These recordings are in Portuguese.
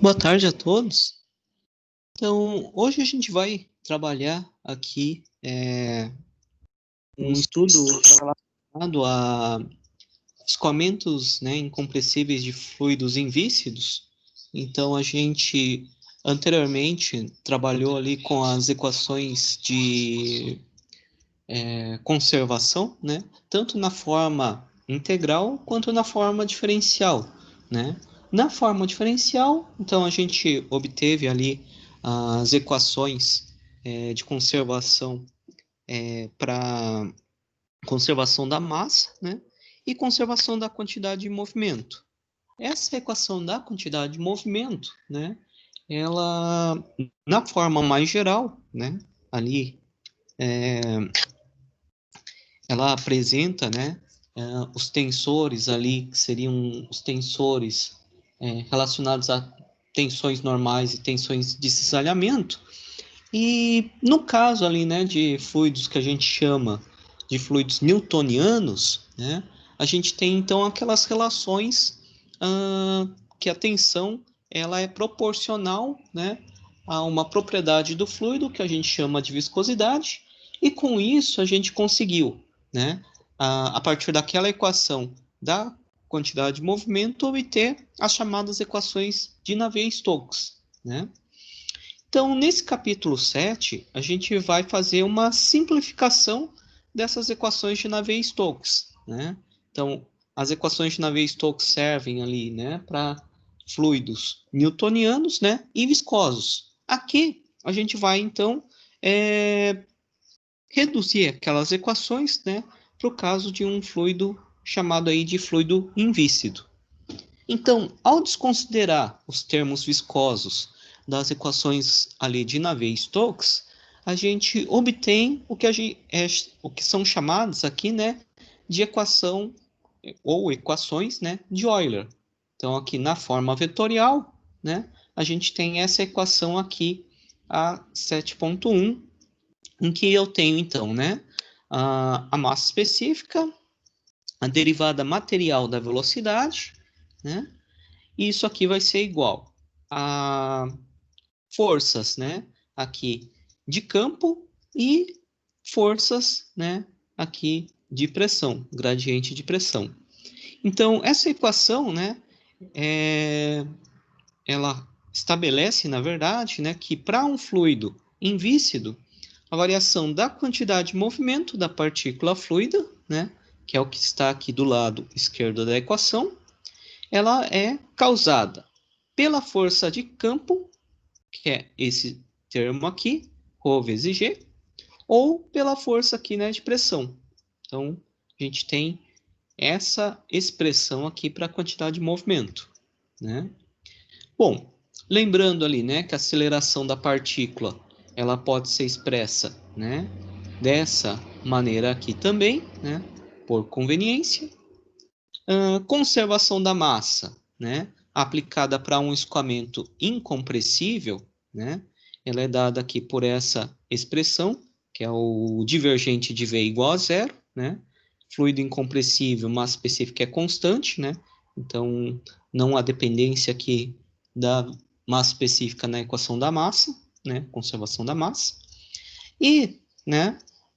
Boa tarde a todos. Então, hoje a gente vai trabalhar aqui um estudo relacionado a escoamentos, incompressíveis de fluidos invícidos. Então, a gente anteriormente trabalhou ali com as equações de conservação, tanto na forma integral quanto na forma diferencial, Na forma diferencial, então a gente obteve ali as equações de conservação para conservação da massa, e conservação da quantidade de movimento. Essa equação da quantidade de movimento, ela, na forma mais geral, ali ela apresenta, os tensores ali, que seriam os tensores relacionados a tensões normais e tensões de cisalhamento. E no caso ali, de fluidos que a gente chama de fluidos newtonianos, a gente tem então aquelas relações que a tensão ela é proporcional, a uma propriedade do fluido que a gente chama de viscosidade, e com isso a gente conseguiu, a partir daquela equação da quantidade de movimento, obter as chamadas equações de Navier-Stokes, Então, nesse capítulo 7, a gente vai fazer uma simplificação dessas equações de Navier-Stokes, Então, as equações de Navier-Stokes servem ali, para fluidos newtonianos, e viscosos. Aqui, a gente vai, então, reduzir aquelas equações, para o caso de um fluido chamado aí de fluido invícido. Então, ao desconsiderar os termos viscosos das equações ali de Navier-Stokes, a gente obtém o que são chamados aqui, de equação ou equações, de Euler. Então, aqui na forma vetorial, a gente tem essa equação aqui, a 7.1, em que eu tenho, então, a massa específica, a derivada material da velocidade, e isso aqui vai ser igual a forças, aqui de campo e forças, aqui de pressão, gradiente de pressão. Então, essa equação, ela estabelece, na verdade, que para um fluido invícido, a variação da quantidade de movimento da partícula fluida, que é o que está aqui do lado esquerdo da equação, ela é causada pela força de campo, que é esse termo aqui, ρ vezes G, ou pela força aqui, de pressão. Então, a gente tem essa expressão aqui para a quantidade de movimento, Bom, lembrando ali, que a aceleração da partícula, ela pode ser expressa, dessa maneira aqui também, por conveniência. Conservação da massa, aplicada para um escoamento incompressível, ela é dada aqui por essa expressão, que é o divergente de V igual a zero, Fluido incompressível, massa específica é constante, Então, não há dependência aqui da massa específica na equação da massa, Conservação da massa. E,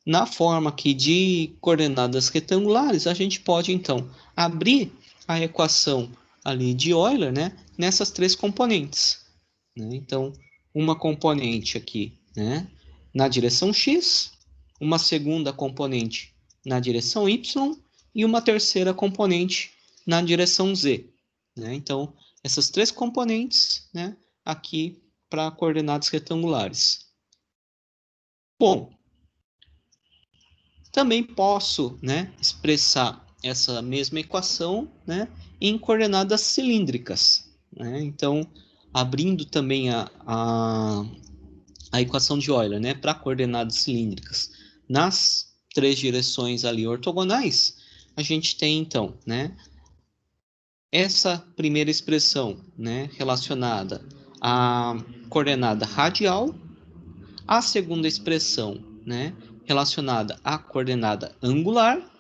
na forma aqui de coordenadas retangulares, a gente pode, então, abrir a equação ali de Euler, nessas três componentes. Então, uma componente aqui, na direção x, uma segunda componente na direção y e uma terceira componente na direção z. Então, essas três componentes, aqui para coordenadas retangulares. Bom, também posso, expressar essa mesma equação, em coordenadas cilíndricas. Então, abrindo também a equação de Euler, para coordenadas cilíndricas nas três direções ali ortogonais, a gente tem, então, essa primeira expressão, relacionada à coordenada radial, a segunda expressão, relacionada à coordenada angular,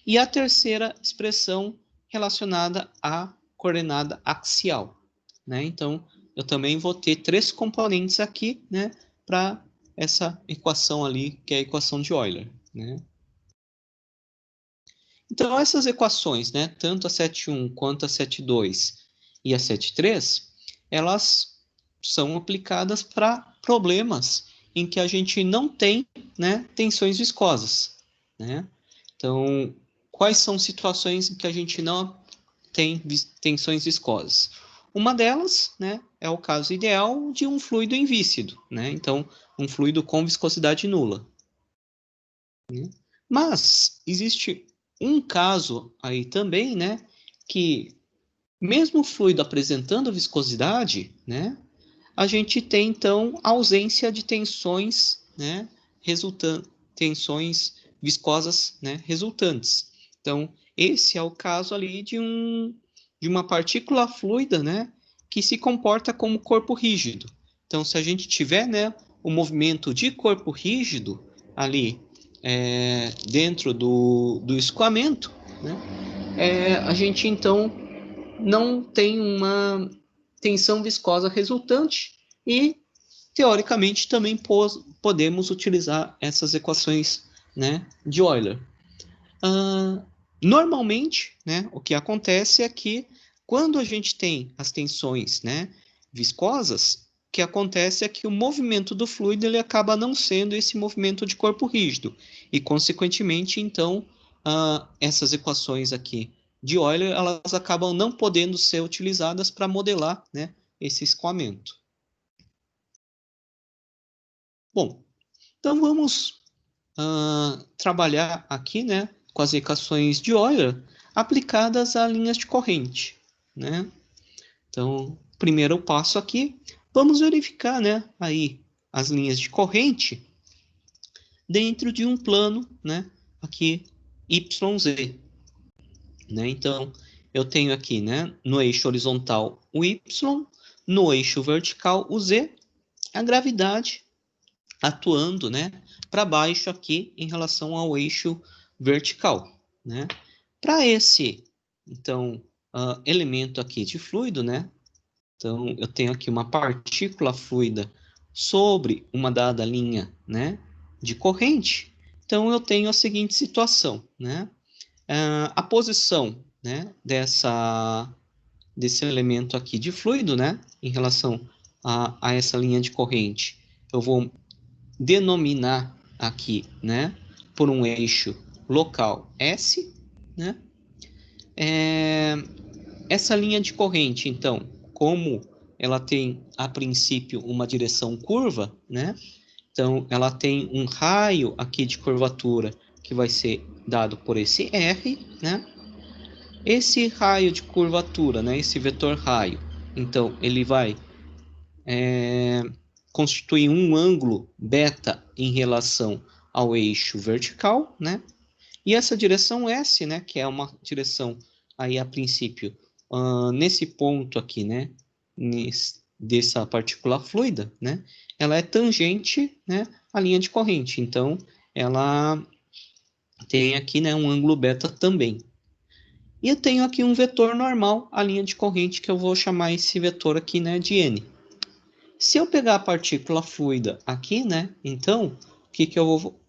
e a terceira expressão relacionada à coordenada axial. né? Então, eu também vou ter 3 componentes aqui, né? Para essa equação ali, que é a equação de Euler, né? Então, essas equações, né? Tanto a 7.1 quanto a 7.2 e a 7.3, elas são aplicadas para problemas em que a gente não tem, né, tensões viscosas, né? Então, quais são situações em que a gente não tem tensões viscosas? Uma delas, né, é o caso ideal de um fluido invíscido, né? Então, um fluido com viscosidade nula, né? Mas existe um caso aí também, né, que mesmo o fluido apresentando viscosidade, né, a gente tem então ausência de tensões, né, tensões viscosas, né, resultantes. Então, esse é o caso ali de uma partícula fluida, né, que se comporta como corpo rígido. Então, se a gente tiver, né, o movimento de corpo rígido ali dentro do escoamento, né, a gente então não tem uma tensão viscosa resultante e, teoricamente, também podemos utilizar essas equações, né, de Euler. Normalmente, né, o que acontece é que quando a gente tem as tensões, né, viscosas, o que acontece é que o movimento do fluido ele acaba não sendo esse movimento de corpo rígido e, consequentemente, então, essas equações aqui de Euler elas acabam não podendo ser utilizadas para modelar, né, esse escoamento. Bom, então vamos trabalhar aqui, né, com as equações de Euler aplicadas a linhas de corrente, né? Então, primeiro passo aqui, vamos verificar, né, aí as linhas de corrente dentro de um plano, né, aqui YZ, né? Então, eu tenho aqui, né, no eixo horizontal o Y, no eixo vertical o Z, a gravidade atuando, né, para baixo aqui em relação ao eixo vertical, né? Para esse, então, elemento aqui de fluido, né? Então, eu tenho aqui uma partícula fluida sobre uma dada linha, né, de corrente. Então, eu tenho a seguinte situação, né? A posição, né, desse elemento aqui de fluido, né, em relação a essa linha de corrente, eu vou denominar aqui, né, por um eixo local S, né? Essa linha de corrente, então, como ela tem a princípio uma direção curva, né? Então, ela tem um raio aqui de curvatura que vai ser dado por esse R, né? Esse raio de curvatura, né? Esse vetor raio, então, ele vai constituir um ângulo beta em relação ao eixo vertical, né? E essa direção S, né, que é uma direção aí a princípio nesse ponto aqui, né, dessa partícula fluida, né, ela é tangente, né, à linha de corrente. Então, ela tem aqui, né, um ângulo beta também. E eu tenho aqui um vetor normal, a linha de corrente, que eu vou chamar esse vetor aqui, né, de N. Se eu pegar a partícula fluida aqui, né, então, o que que eu vou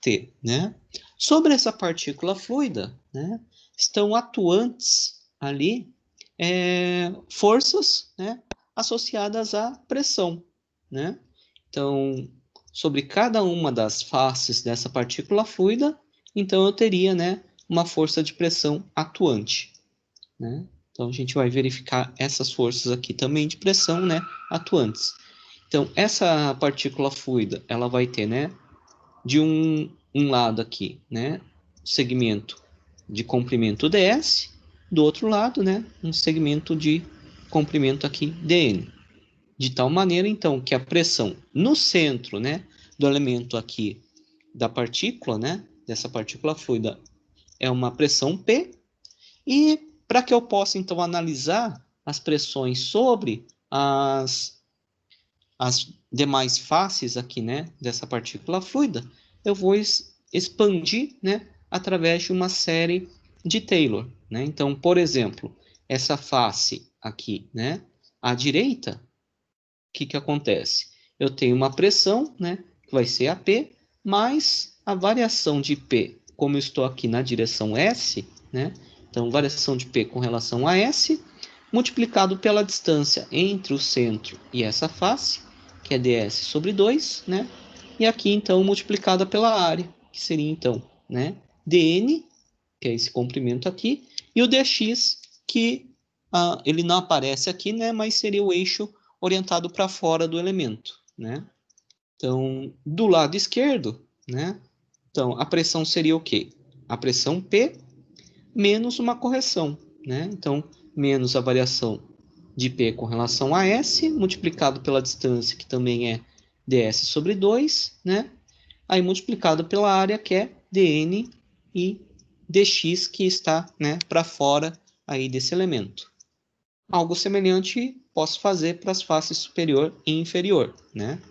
ter, né? Sobre essa partícula fluida, né, estão atuantes ali forças, né, associadas à pressão, né? Então, sobre cada uma das faces dessa partícula fluida, então eu teria, né, uma força de pressão atuante, né? Então a gente vai verificar essas forças aqui também de pressão, né, atuantes. Então essa partícula fluida, ela vai ter, né, de um lado aqui, né, segmento de comprimento ds, do outro lado, né, um segmento de comprimento aqui dn. De tal maneira, então, que a pressão no centro, né, do elemento aqui da partícula, né, dessa partícula fluida, é uma pressão P, e para que eu possa, então, analisar as pressões sobre as demais faces aqui, né, dessa partícula fluida, eu vou expandir, né, através de uma série de Taylor, né? Então, por exemplo, essa face aqui, né, à direita, o que acontece? Eu tenho uma pressão, né, que vai ser a P, mais a variação de P, como eu estou aqui na direção S, né? Então, variação de P com relação a S, multiplicado pela distância entre o centro e essa face, que é ds sobre 2, né? E aqui, então, multiplicada pela área, que seria, então, né, dn, que é esse comprimento aqui, e o dx, que ele não aparece aqui, né, mas seria o eixo orientado para fora do elemento, né? Então, do lado esquerdo, né? Então, a pressão seria o quê? A pressão P menos uma correção, né? Então, menos a variação de P com relação a S, multiplicado pela distância, que também é ds sobre 2, né? Aí multiplicado pela área, que é dn, e dx, que está, né, para fora aí desse elemento. Algo semelhante posso fazer para as faces superior e inferior, né?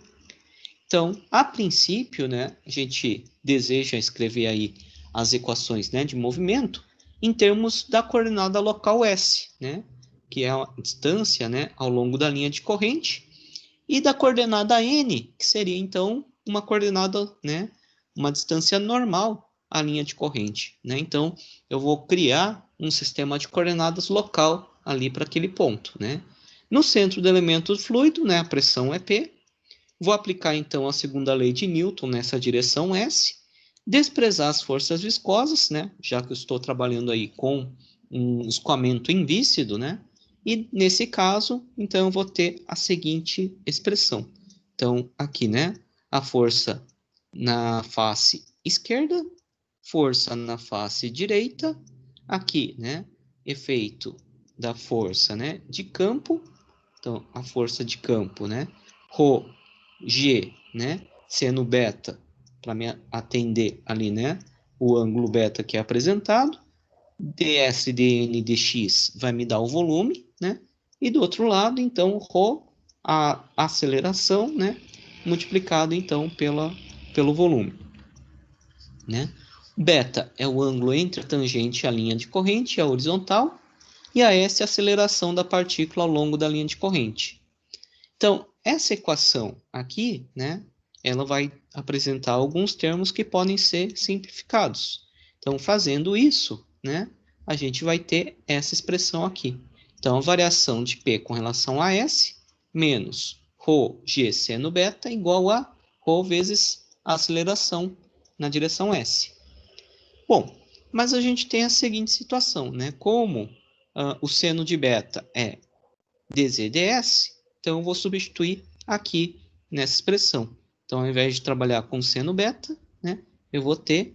Então, a princípio, né, a gente deseja escrever aí as equações, né, de movimento em termos da coordenada local S, né, que é a distância, né, ao longo da linha de corrente, e da coordenada N, que seria então uma coordenada, né, uma distância normal à linha de corrente, né? Então, eu vou criar um sistema de coordenadas local ali para aquele ponto, né? No centro do elemento fluido, né, a pressão é P. Vou aplicar então a segunda lei de Newton nessa direção S, desprezar as forças viscosas, né? Já que eu estou trabalhando aí com um escoamento invícido, né? E nesse caso, então eu vou ter a seguinte expressão. Então, aqui, né? A força na face esquerda, força na face direita, aqui, né? Efeito da força, né? De campo. Então, a força de campo, né? Rho G, né? Seno beta, para me atender ali, né? O ângulo beta que é apresentado. ds dn dx vai me dar o volume, né? E do outro lado, então, ρ, a aceleração, né? Multiplicado, então, pelo volume, né? Beta é o ângulo entre a tangente e a linha de corrente, a horizontal, e a S é a aceleração da partícula ao longo da linha de corrente. Então, essa equação aqui, né, ela vai apresentar alguns termos que podem ser simplificados. Então, fazendo isso, né, a gente vai ter essa expressão aqui. Então, a variação de P com relação a S menos ρg seno beta igual a ρ vezes a aceleração na direção S. Bom, mas a gente tem a seguinte situação, né? Como o seno de beta é dz/ds, então eu vou substituir aqui nessa expressão. Então, ao invés de trabalhar com seno beta, né, eu vou ter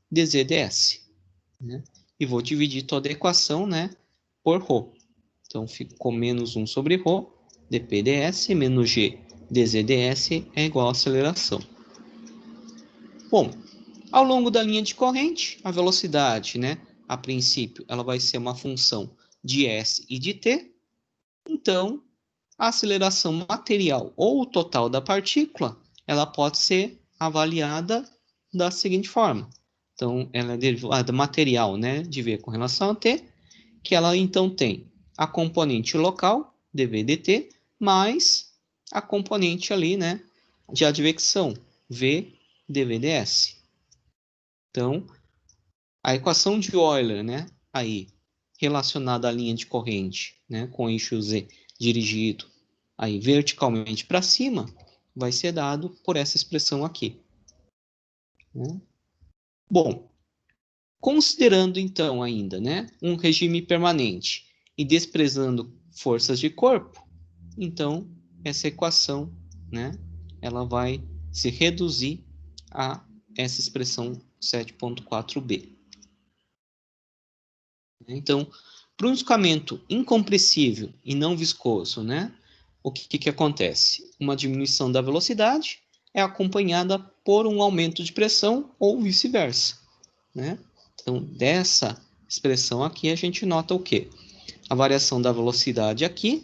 dz/ds, né? E vou dividir toda a equação, né, por ρ. Então, ficou menos 1 sobre ρ, dp/ds, menos g dz/ds é igual a aceleração. Bom, ao longo da linha de corrente, a velocidade, né, a princípio, ela vai ser uma função de s e de t. Então, a aceleração material ou o total da partícula, ela pode ser avaliada da seguinte forma. Então, ela é derivada material, né, de V com relação a T, que ela então tem a componente local, dV dt, mais a componente ali, né, de advecção, V dV ds. Então, a equação de Euler, né, aí, relacionada à linha de corrente, né, com o eixo Z dirigido aí verticalmente para cima, vai ser dado por essa expressão aqui, né? Bom, considerando então ainda, né, um regime permanente e desprezando forças de corpo, então essa equação, né, ela vai se reduzir a essa expressão 7.4b. Então, para um escoamento incompressível e não viscoso, né, o que acontece? Uma diminuição da velocidade é acompanhada por um aumento de pressão ou vice-versa, né? Então, dessa expressão aqui, a gente nota o quê? A variação da velocidade aqui,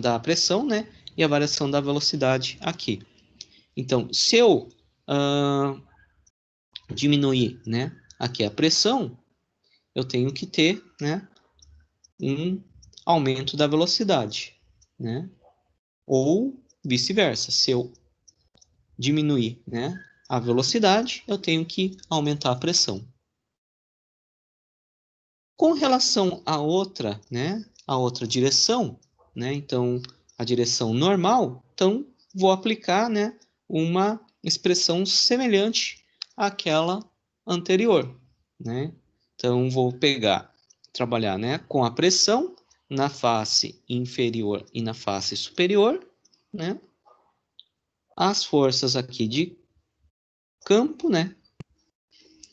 da pressão, né? E a variação da velocidade aqui. Então, se eu diminuir, né, aqui a pressão, eu tenho que ter, né, um aumento da velocidade. né? Ou vice-versa. Se eu diminuir, né, a velocidade, eu tenho que aumentar a pressão. Com relação à outra, né, a outra direção, né, então a direção normal, então vou aplicar, né, uma expressão semelhante àquela anterior, né? Então vou trabalhar, né, com a pressão na face inferior e na face superior, né? As forças aqui de campo, né?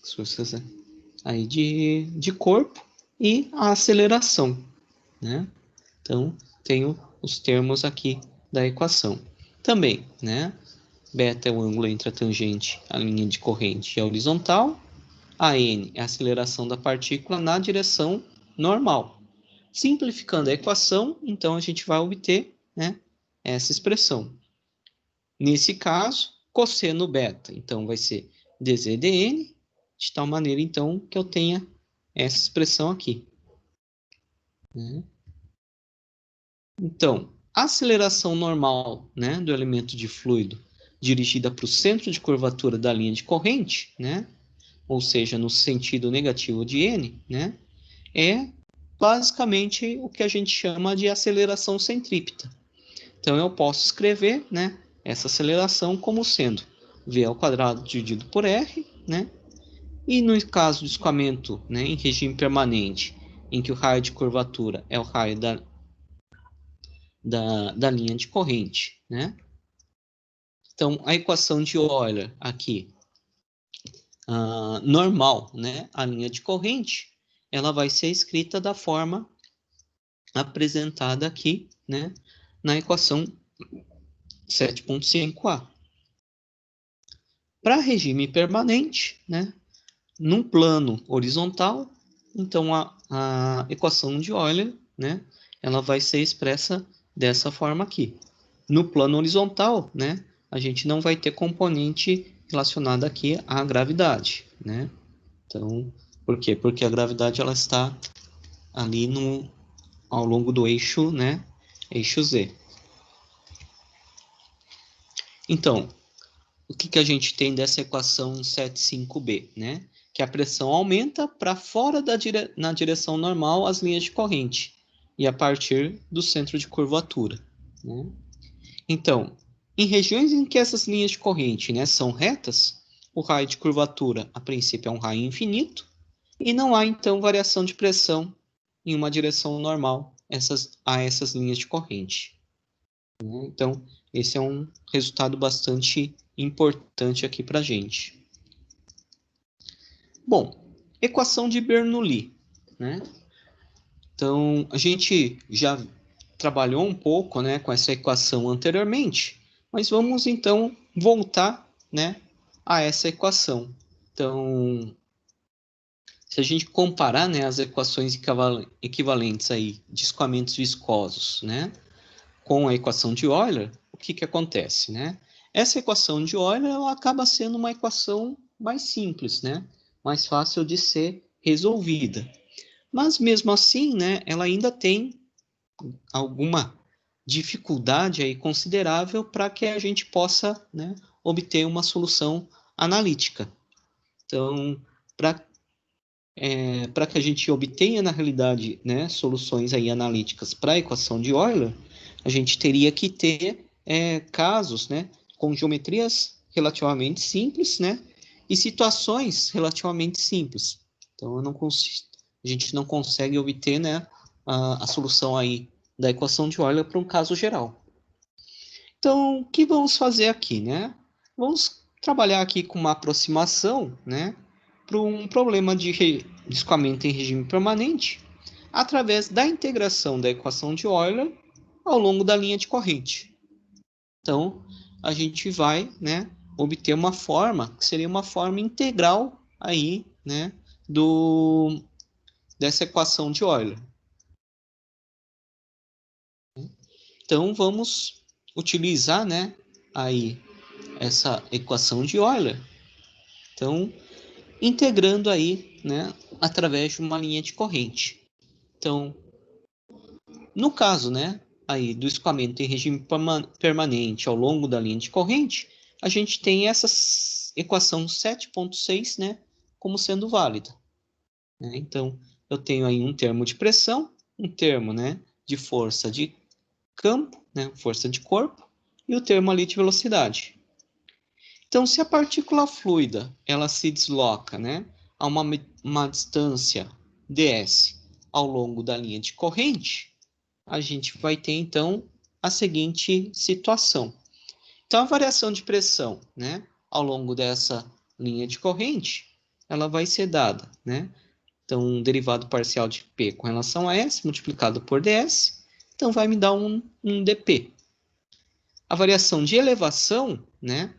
As forças aí de corpo e a aceleração, né? Então, tenho os termos aqui da equação. Também, né? Beta é o ângulo entre a tangente, a linha de corrente e a horizontal. A n é a aceleração da partícula na direção normal. Simplificando a equação, então a gente vai obter, né, essa expressão. Nesse caso, cosseno beta, então vai ser dz dn, de tal maneira então que eu tenha essa expressão aqui, né? Então, a aceleração normal, né, do elemento de fluido dirigida para o centro de curvatura da linha de corrente, né, ou seja, no sentido negativo de n, né, é basicamente o que a gente chama de aceleração centrípeta. Então, eu posso escrever, né, essa aceleração como sendo v ao quadrado dividido por r, né, e no caso do escoamento, né, em regime permanente, em que o raio de curvatura é o raio da linha de corrente, né? Então, a equação de Euler aqui, normal, né? A linha de corrente, ela vai ser escrita da forma apresentada aqui, né? Na equação 7.5a. Para regime permanente, né? Num plano horizontal, então a equação de Euler, né? Ela vai ser expressa dessa forma aqui. No plano horizontal, né, a gente não vai ter componente relacionado aqui à gravidade, né? Então, por quê? Porque a gravidade ela está ali ao longo do eixo, né, eixo Z. Então, o que a gente tem dessa equação 75b, né? Que a pressão aumenta para fora na direção normal as linhas de corrente e a partir do centro de curvatura, né? Então, em regiões em que essas linhas de corrente, né, são retas, o raio de curvatura, a princípio, é um raio infinito, e não há, então, variação de pressão em uma direção normal a essas linhas de corrente, né? Então, esse é um resultado bastante importante aqui para a gente. Bom, equação de Bernoulli, né? Então, a gente já trabalhou um pouco, né, com essa equação anteriormente, mas vamos então voltar, né, a essa equação. Então, se a gente comparar, né, as equações equivalentes aí de escoamentos viscosos, né, com a equação de Euler, o que acontece, né? Essa equação de Euler ela acaba sendo uma equação mais simples, né, mais fácil de ser resolvida. Mas mesmo assim, né, ela ainda tem alguma dificuldade aí considerável para que a gente possa, né, obter uma solução analítica. Então, para que a gente obtenha, na realidade, né, soluções aí analíticas para a equação de Euler, a gente teria que ter casos, né, com geometrias relativamente simples, né, e situações relativamente simples. Então, a gente não consegue obter, né, a solução aí da equação de Euler para um caso geral. Então, o que vamos fazer aqui, né? Vamos trabalhar aqui com uma aproximação, né, para um problema de escoamento em regime permanente através da integração da equação de Euler ao longo da linha de corrente. Então, a gente vai, né, obter uma forma que seria uma forma integral aí, né, dessa equação de Euler. Então, vamos utilizar, né, aí essa equação de Euler. Então, integrando aí, né, através de uma linha de corrente. Então, no caso, né, aí do escoamento em regime permanente ao longo da linha de corrente, a gente tem essa equação 7.6, né, como sendo válida. Né? Então, eu tenho aí um termo de pressão, um termo, né, de força de campo, né, força de corpo, e o termo ali de velocidade. Então, se a partícula fluida ela se desloca, né, a uma distância ds ao longo da linha de corrente, a gente vai ter, então, a seguinte situação. Então, a variação de pressão, né, ao longo dessa linha de corrente, ela vai ser dada, né? Então, um derivado parcial de P com relação a S multiplicado por ds, então vai me dar um dP. A variação de elevação, né?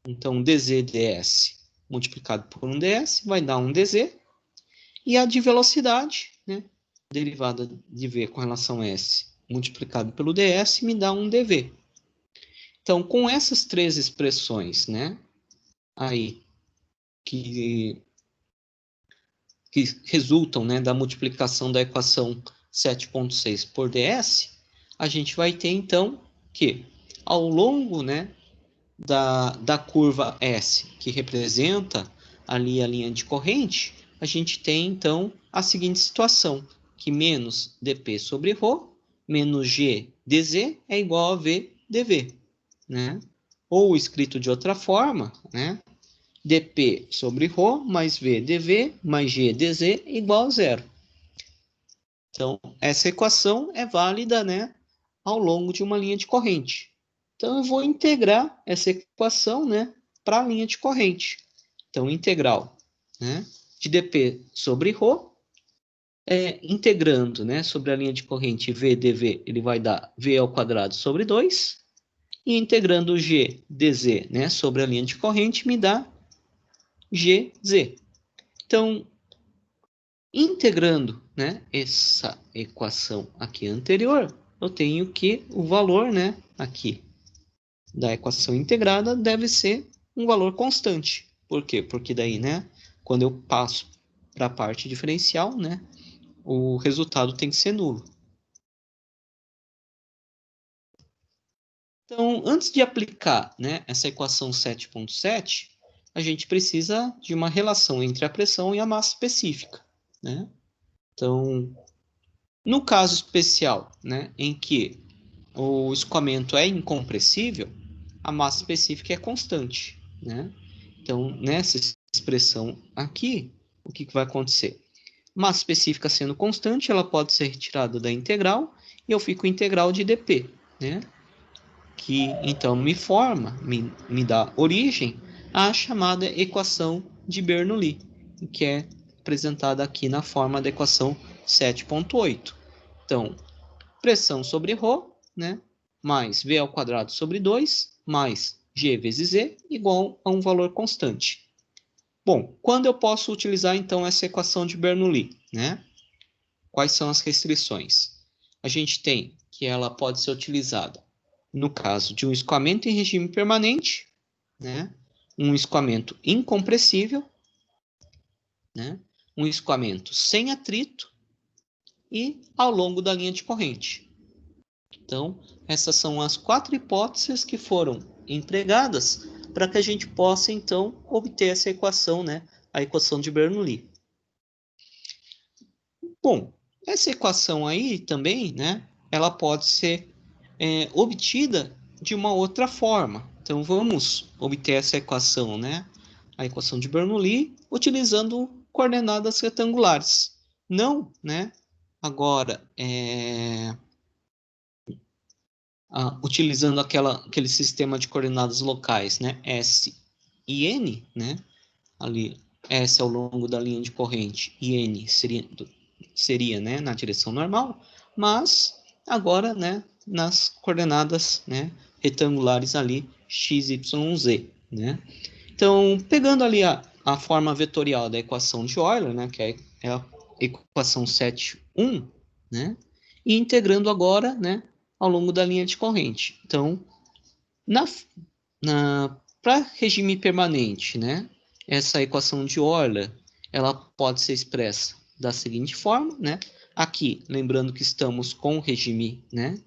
Então, dz ds multiplicado por um ds vai dar um dz. E a de velocidade, né? Derivada de V com relação a S multiplicado pelo ds me dá um dv. Então, com essas três expressões, né? Aí, que resultam, né, da multiplicação da equação 7.6 por ds, a gente vai ter, então, que ao longo, né, da curva S, que representa ali a linha de corrente, a gente tem, então, a seguinte situação, que menos dP sobre ρ, menos G dz é igual a V dV, né? Ou escrito de outra forma, né? dP sobre ρ mais V dV mais G dz igual a zero. Então, essa equação é válida, né, ao longo de uma linha de corrente. Então, eu vou integrar essa equação, né, para a linha de corrente. Então, integral, né, de dP sobre ρ, integrando, né, sobre a linha de corrente V dV, ele vai dar V ao quadrado sobre 2. E integrando G dz, né, sobre a linha de corrente, me dá Gz. Então, integrando, né, essa equação aqui anterior, eu tenho que o valor, né, aqui da equação integrada deve ser um valor constante. Por quê? Porque daí, né, quando eu passo para a parte diferencial, né, o resultado tem que ser nulo. Então, antes de aplicar, né, essa equação 7.7, a gente precisa de uma relação entre a pressão e a massa específica, né? Então, no caso especial, né, em que o escoamento é incompressível, a massa específica é constante, né? Então, nessa expressão aqui, o que vai acontecer? Massa específica sendo constante, ela pode ser retirada da integral e eu fico integral de dP, né? Que então me dá origem à chamada equação de Bernoulli, que é apresentada aqui na forma da equação 7.8. Então, pressão sobre ρ, né, mais V ao quadrado sobre 2, mais G vezes Z, igual a um valor constante. Bom, quando eu posso utilizar, então, essa equação de Bernoulli, né? Quais são as restrições? A gente tem que ela pode ser utilizada no caso de um escoamento em regime permanente, né? Um escoamento incompressível, né? Um escoamento sem atrito e ao longo da linha de corrente. Então, essas são as 4 hipóteses que foram empregadas para que a gente possa, então, obter essa equação, né? A equação de Bernoulli. Bom, essa equação aí também, né? Ela pode ser obtida de uma outra forma. Então, vamos obter essa equação, né? A equação de Bernoulli, utilizando coordenadas retangulares. Não, né? Agora, utilizando aquele sistema de coordenadas locais, né? S e N, né? Ali, S ao longo da linha de corrente e N seria, né, na direção normal, mas agora, né, nas coordenadas, né, retangulares ali, x, y, z, né? Então, pegando ali a forma vetorial da equação de Euler, né, que é a equação 7.1, né, e integrando agora, né, ao longo da linha de corrente. Então, para regime permanente, né, essa equação de Euler, ela pode ser expressa da seguinte forma, né, Aqui, lembrando que estamos com o regime, né,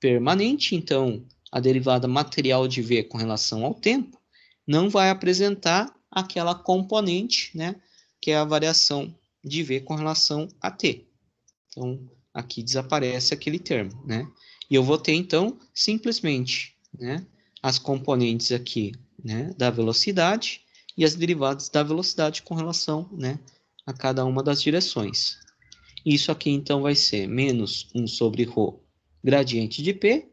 permanente, então a derivada material de V com relação ao tempo não vai apresentar aquela componente, né, que é a variação de V com relação a T. Então, aqui desaparece aquele termo, né? E eu vou ter, então, simplesmente, né, as componentes aqui, né, da velocidade e as derivadas da velocidade com relação, né, a cada uma das direções. Isso aqui, então, vai ser menos 1 sobre ρ gradiente de P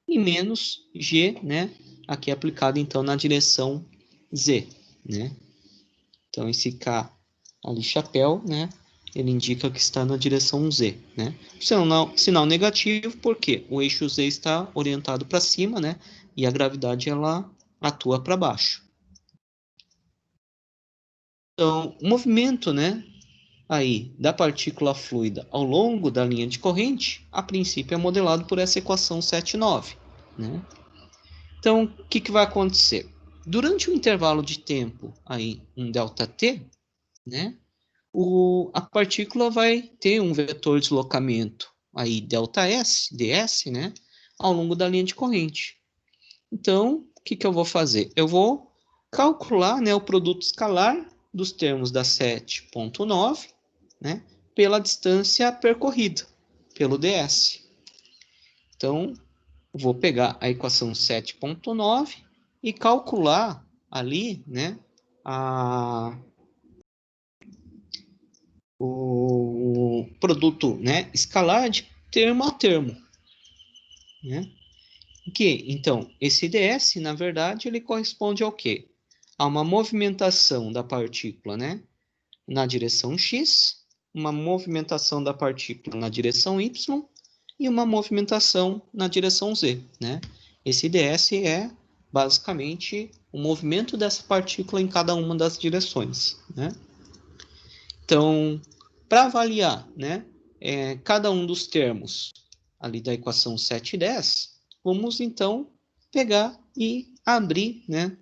e menos G, né, aqui aplicado, então, na direção Z, né? Então, esse K ali, chapéu, né, ele indica que está na direção Z, né? Sinal negativo, porque o eixo Z está orientado para cima, né? E a gravidade, ela atua para baixo. Então, o movimento, né, aí, da partícula fluida ao longo da linha de corrente, a princípio é modelado por essa equação 7,9, né? Então, o que vai acontecer? Durante um intervalo de tempo, aí, um ΔT, né, a partícula vai ter um vetor de deslocamento aí ΔS, ds, né, ao longo da linha de corrente. Então, o que eu vou fazer? Eu vou calcular, né, o produto escalar dos termos da 7,9, né, pela distância percorrida, pelo ds. Então, vou pegar a equação 7,9 e calcular ali, né, o produto, né, escalar de termo a termo, né? Então, esse ds, na verdade, ele corresponde ao quê? A uma movimentação da partícula, né, na direção x, uma movimentação da partícula na direção y e uma movimentação na direção z, né? Esse ds é basicamente o movimento dessa partícula em cada uma das direções, né? Então, para avaliar, né, cada um dos termos ali da equação 7 e 10, vamos então pegar e abrir, né,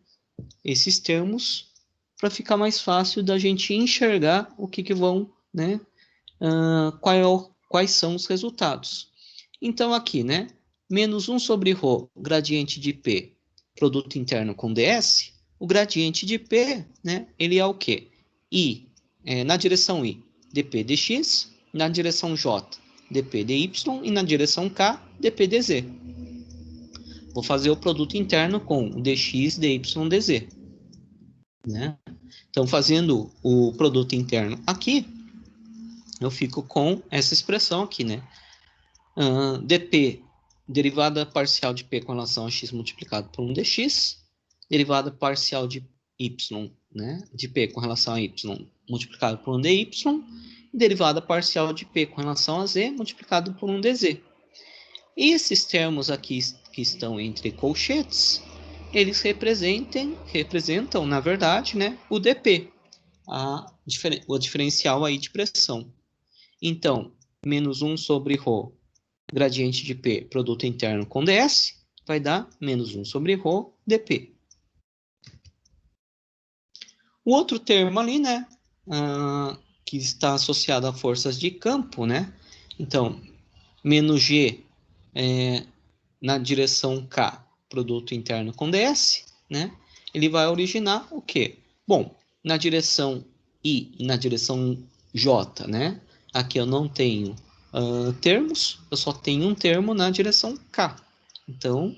esses termos para ficar mais fácil da gente enxergar o que vão, né, quais são os resultados. Então aqui, né, menos 1 sobre ρ, gradiente de P, produto interno com ds, o gradiente de P, né, ele é o quê? I, na direção I, dp dx, na direção J, dp dy, e na direção K, dp dz. Vou fazer o produto interno com dx, dy, dz. Né? Então, fazendo o produto interno aqui, eu fico com essa expressão aqui, né? dp, derivada parcial de p com relação a x multiplicado por 1 dx, derivada parcial de y, né, de p com relação a y multiplicado por 1 dy, e derivada parcial de p com relação a z multiplicado por 1 dz. E esses termos aqui que estão entre colchetes, eles representam, na verdade, né, o dp, o diferencial aí de pressão. Então, menos 1 sobre ρ, gradiente de P, produto interno com ds, vai dar menos 1 sobre ρ dp. O outro termo ali, né, que está associado a forças de campo, né, então, menos g na direção K, produto interno com ds, né, ele vai originar o quê? Bom, na direção I e na direção J, né, aqui eu não tenho termos, eu só tenho um termo na direção K. Então,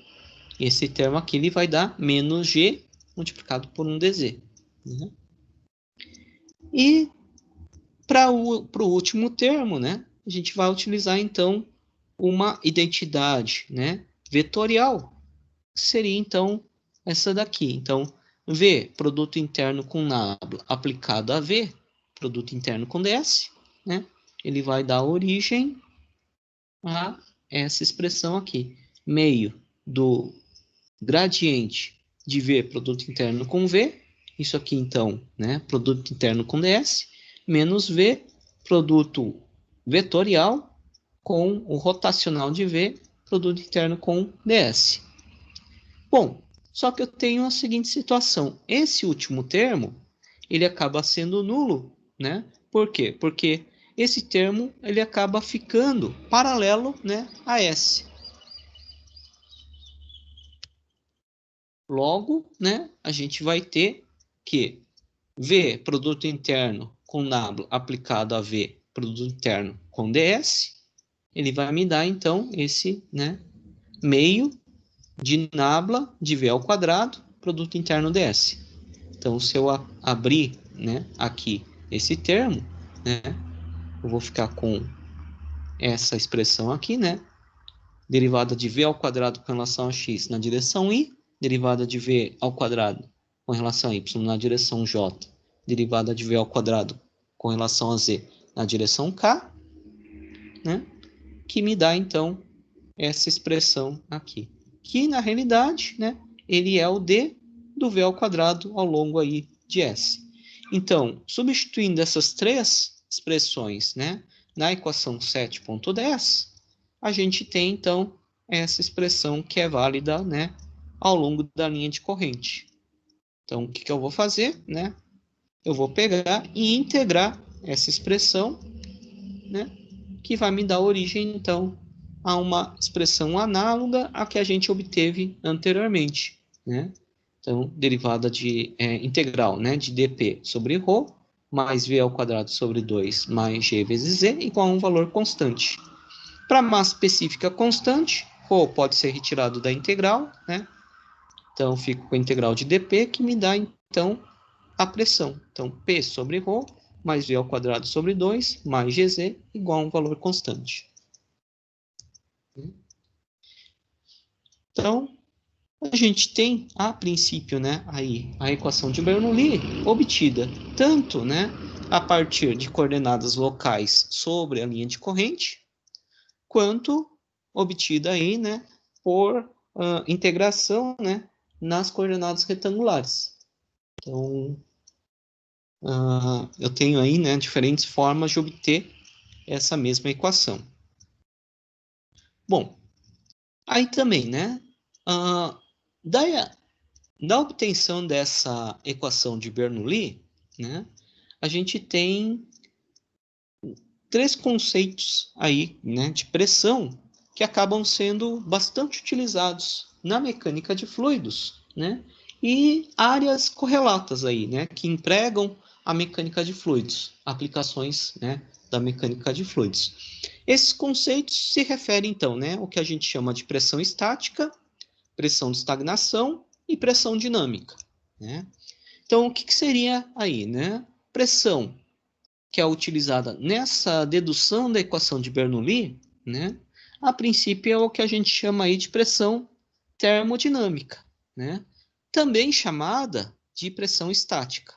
esse termo aqui ele vai dar menos G multiplicado por 1 dz. Né? E para o último termo, né, a gente vai utilizar, então, uma identidade, né, vetorial, que seria, então, essa daqui. Então, V, produto interno com nabla, aplicado a V, produto interno com ds, né, ele vai dar origem a essa expressão aqui, meio do gradiente de V produto interno com V, isso aqui então, né, produto interno com ds, menos V produto vetorial com o rotacional de V produto interno com ds. Bom, só que eu tenho a seguinte situação, esse último termo, ele acaba sendo nulo, né? Por quê? Porque esse termo ele acaba ficando paralelo, né, a S. Logo, né, a gente vai ter que V, produto interno com nabla aplicado a V, produto interno com DS, ele vai me dar, então, esse, né, meio de nabla de V ao quadrado, produto interno DS. Então, se eu abrir, né, aqui esse termo, né, eu vou ficar com essa expressão aqui, né, derivada de V ao quadrado com relação a x na direção y, derivada de V ao quadrado com relação a y na direção j, derivada de V ao quadrado com relação a z na direção k, né, que me dá, então, essa expressão aqui, que na realidade, né, ele é o d do V ao quadrado ao longo aí de S. Então, substituindo essas três expressões, né, na equação 7.10, a gente tem, então, essa expressão que é válida, né, ao longo da linha de corrente. Então, o que eu vou fazer, né? Eu vou pegar e integrar essa expressão, né, que vai me dar origem, então, a uma expressão análoga à que a gente obteve anteriormente, né? Então, derivada de integral, né, de dp sobre ρ, mais v ao quadrado sobre 2 mais g vezes z, igual a um valor constante. Para massa específica constante, ρ pode ser retirado da integral, né? Então, fico com a integral de dp, que me dá, então, a pressão. Então, P sobre ρ, mais V ao quadrado sobre 2, mais GZ, igual a um valor constante. Então, a gente tem, a princípio, né, aí, a equação de Bernoulli obtida tanto, né, a partir de coordenadas locais sobre a linha de corrente, quanto obtida aí, né, por integração, né, nas coordenadas retangulares. Então, eu tenho aí, né, diferentes formas de obter essa mesma equação. Bom, aí também, né, da obtenção dessa equação de Bernoulli, né, a gente tem três conceitos aí, né, de pressão que acabam sendo bastante utilizados na mecânica de fluidos, né, e áreas correlatas aí, né, que empregam a mecânica de fluidos, aplicações, né, da mecânica de fluidos. Esses conceitos se referem, então, né, ao que a gente chama de pressão estática, pressão de estagnação e pressão dinâmica, né? Então, o que seria aí, né? Pressão que é utilizada nessa dedução da equação de Bernoulli, né? A princípio é o que a gente chama aí de pressão termodinâmica, né? Também chamada de pressão estática.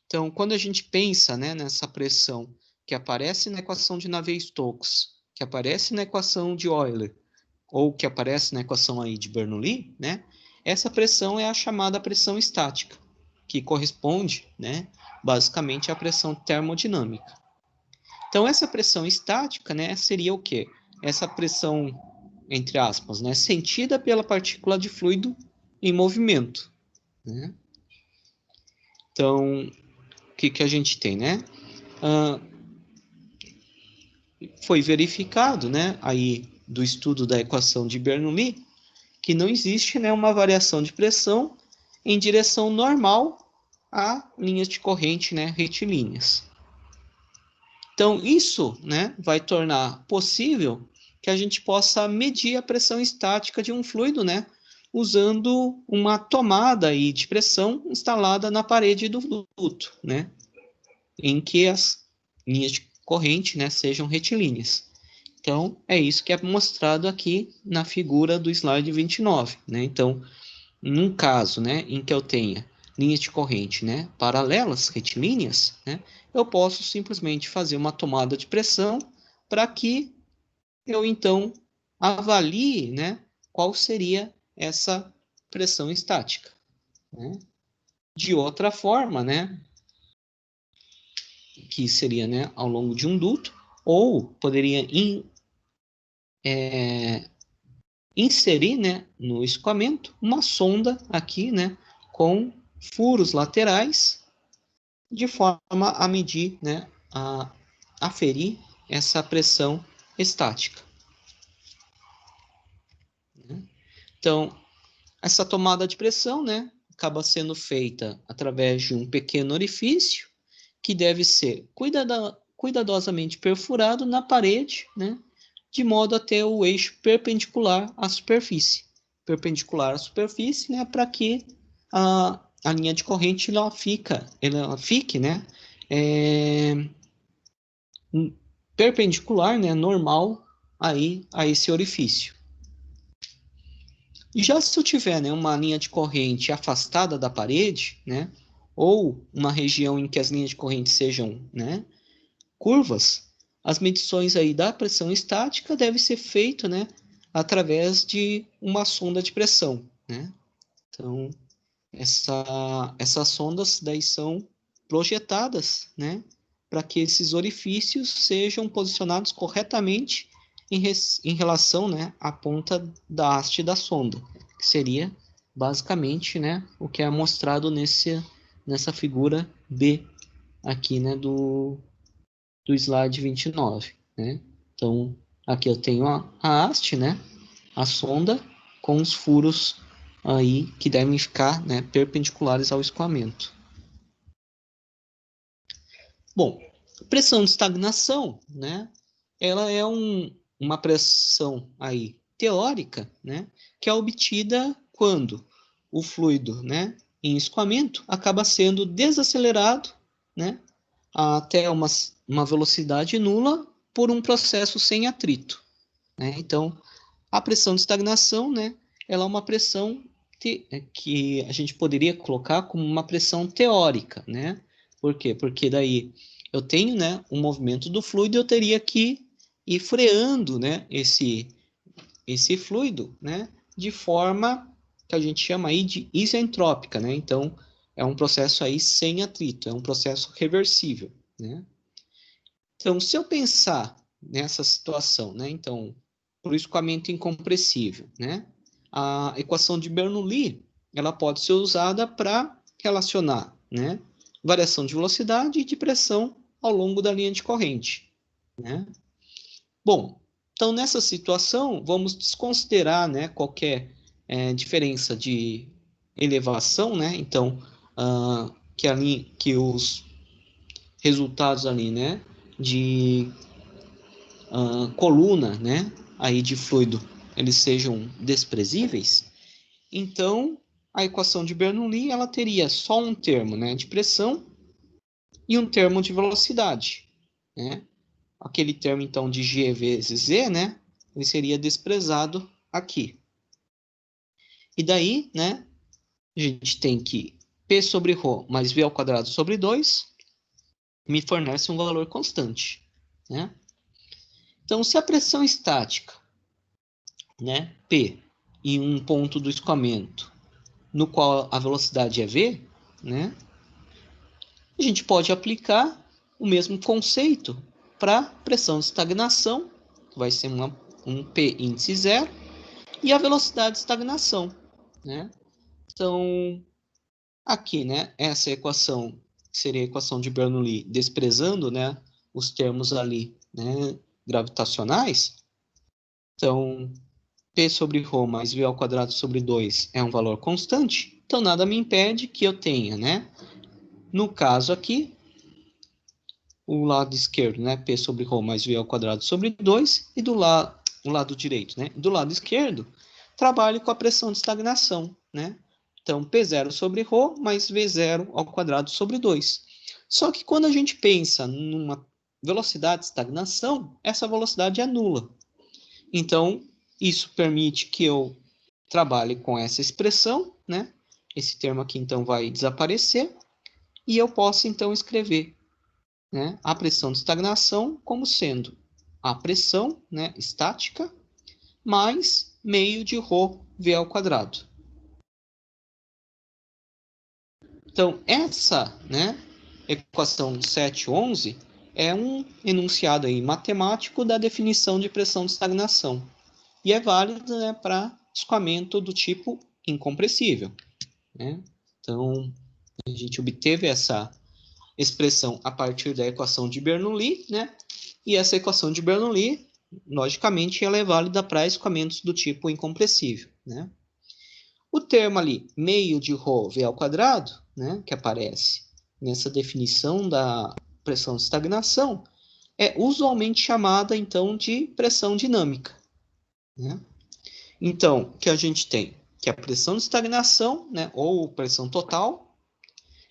Então, quando a gente pensa, né, nessa pressão que aparece na equação de Navier-Stokes, que aparece na equação de Euler, ou que aparece na equação aí de Bernoulli, né, essa pressão é a chamada pressão estática, que corresponde, né, basicamente à pressão termodinâmica. Então, essa pressão estática, né, seria o quê? Essa pressão, entre aspas, né, sentida pela partícula de fluido em movimento, né? Então, o que a gente tem, né? Foi verificado, né, aí do estudo da equação de Bernoulli, que não existe, né, uma variação de pressão em direção normal a linhas de corrente, né, retilíneas. Então, isso, né, vai tornar possível que a gente possa medir a pressão estática de um fluido, né, usando uma tomada aí de pressão instalada na parede do duto, né, em que as linhas de corrente, né, sejam retilíneas. Então, é isso que é mostrado aqui na figura do slide 29, né? Então, num caso, né, em que eu tenha linhas de corrente, né, paralelas, retilíneas, né, eu posso simplesmente fazer uma tomada de pressão para que eu, então, avalie, né, qual seria essa pressão estática, né? De outra forma, né, que seria, né, ao longo de um duto, ou poderia inserir, né, no escoamento uma sonda aqui, né, com furos laterais, de forma a medir, né, a aferir essa pressão estática. Então, essa tomada de pressão, né, acaba sendo feita através de um pequeno orifício que deve ser cuidadosamente perfurado na parede, né, de modo a ter o eixo perpendicular à superfície. Perpendicular à superfície, né, para que a linha de corrente ela fique, né, perpendicular, né, normal aí a esse orifício. E já se eu tiver, né, uma linha de corrente afastada da parede, né, ou uma região em que as linhas de corrente sejam, né, curvas, as medições aí da pressão estática devem ser feitas, né, através de uma sonda de pressão, né? Então, essas sondas daí são projetadas, né, para que esses orifícios sejam posicionados corretamente em relação, né, à ponta da haste da sonda, que seria basicamente, né, o que é mostrado nessa figura B aqui, né, do slide 29, né? Então, aqui eu tenho a haste, né, a sonda com os furos aí que devem ficar, né, perpendiculares ao escoamento. Bom, pressão de estagnação, né, ela é uma pressão aí teórica, né, que é obtida quando o fluido, né, em escoamento acaba sendo desacelerado, né, até uma velocidade nula por um processo sem atrito, né? Então, a pressão de estagnação, né, ela é uma pressão que a gente poderia colocar como uma pressão teórica, né? Por quê? Porque daí eu tenho, né, um movimento do fluido, eu teria que ir freando, né, esse fluido, né, de forma que a gente chama aí de isentrópica, né? Então, é um processo aí sem atrito, é um processo reversível, né? Então, se eu pensar nessa situação, né? Então, por escoamento incompressível, né? A equação de Bernoulli, ela pode ser usada para relacionar, né, variação de velocidade e de pressão ao longo da linha de corrente, né? Bom, então nessa situação, vamos desconsiderar, né, qualquer diferença de elevação, né? Então, que os resultados ali, né, de coluna, né, aí de fluido, eles sejam desprezíveis. Então, a equação de Bernoulli, ela teria só um termo, né, de pressão e um termo de velocidade, né? Aquele termo, então, de G vezes Z, né, ele seria desprezado aqui. E daí, né, a gente tem que P sobre ρ mais V ao quadrado sobre 2 me fornece um valor constante, né? Então, se a pressão estática, né, P, em um ponto do escoamento, no qual a velocidade é V, né, a gente pode aplicar o mesmo conceito para pressão de estagnação, que vai ser um P índice zero, e a velocidade de estagnação, né? Então, aqui, né, essa equação seria a equação de Bernoulli desprezando, né, os termos ali, né, gravitacionais. Então, P sobre ρ mais V ao quadrado sobre 2 é um valor constante, então nada me impede que eu tenha, né, no caso aqui, o lado esquerdo, né, P sobre ρ mais V ao quadrado sobre 2, e o lado direito, né, do lado esquerdo, trabalho com a pressão de estagnação, né, então P0 sobre ρ mais V0 ao quadrado sobre 2. Só que quando a gente pensa numa velocidade de estagnação, essa velocidade é nula. Então, isso permite que eu trabalhe com essa expressão, né? Esse termo aqui, então, vai desaparecer. E eu posso, então, escrever, né, a pressão de estagnação como sendo a pressão, né, estática mais meio de ρ V ao quadrado. Então, essa, né, equação 711 é um enunciado aí matemático da definição de pressão de estagnação. E é válido, né, para escoamento do tipo incompressível, né? Então, a gente obteve expressão a partir da equação de Bernoulli, né? E essa equação de Bernoulli, logicamente, ela é válida para escoamentos do tipo incompressível, né? O termo ali, meio de ρ v ao quadrado, né, que aparece nessa definição da pressão de estagnação, é usualmente chamada, então, de pressão dinâmica, né? Então, o que a gente tem? Que a pressão de estagnação, né, ou pressão total,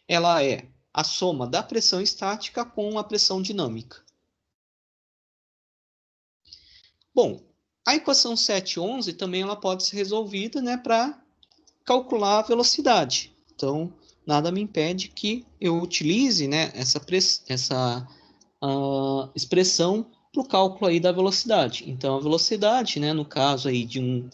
ela é a soma da pressão estática com a pressão dinâmica. Bom, a equação 711 também ela pode ser resolvida, né, para calcular a velocidade. Então, nada me impede que eu utilize, né, essa expressão para o cálculo aí da velocidade. Então, a velocidade, né, no caso aí de um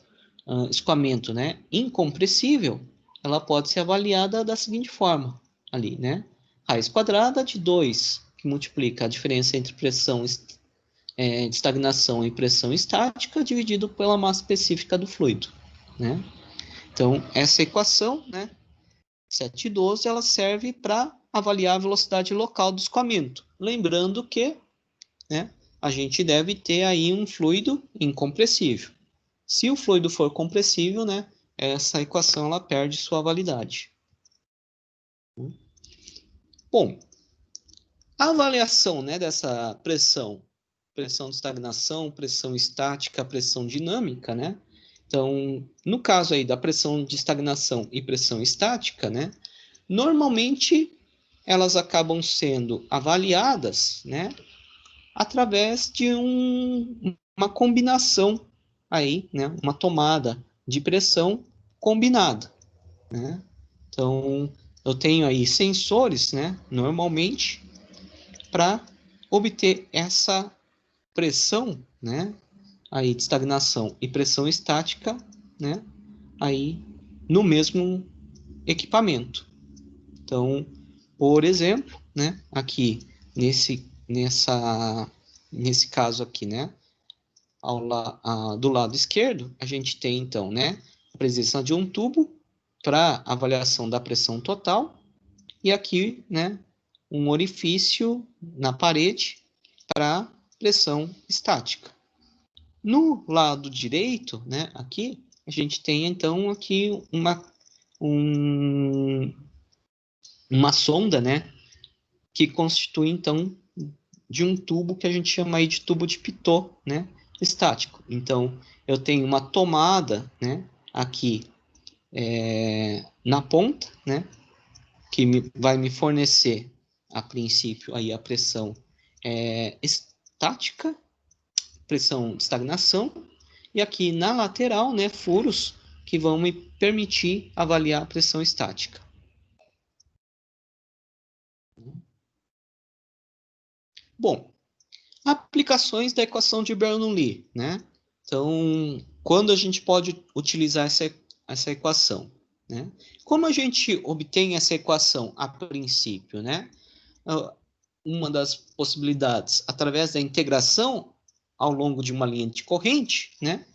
escoamento, né, incompressível, ela pode ser avaliada da seguinte forma, ali, né? Raiz quadrada de 2, que multiplica a diferença entre pressão de estagnação e pressão estática, dividido pela massa específica do fluido, né? Então, essa equação, né, 712, ela serve para avaliar a velocidade local do escoamento. Lembrando que, né, a gente deve ter aí um fluido incompressível. Se o fluido for compressível, né, essa equação ela perde sua validade. Bom, a avaliação, né, dessa pressão de estagnação, pressão estática, pressão dinâmica, né? Então, no caso aí da pressão de estagnação e pressão estática, né? Normalmente elas acabam sendo avaliadas, né? Através de uma combinação aí, né? Uma tomada de pressão combinada, né? Então, eu tenho aí sensores, né? Normalmente, para obter essa pressão, né, aí de estagnação e pressão estática, né, aí no mesmo equipamento. Então, por exemplo, né, aqui nesse caso aqui, né, do lado esquerdo, a gente tem então, né, a presença de um tubo para avaliação da pressão total e aqui, né, um orifício na parede para pressão estática. No lado direito, né, aqui, a gente tem, então, aqui uma sonda, né, que constitui, então, de um tubo que a gente chama aí de tubo de Pitot, né, estático. Então, eu tenho uma tomada, né, aqui na ponta, né, que vai me fornecer, a princípio, aí a pressão estática, pressão de estagnação, e aqui na lateral, né, furos que vão me permitir avaliar a pressão estática. Bom, aplicações da equação de Bernoulli, né? Então, quando a gente pode utilizar essa equação, né? Como a gente obtém essa equação a princípio, né? Uma das possibilidades, através da integração ao longo de uma linha de corrente, né?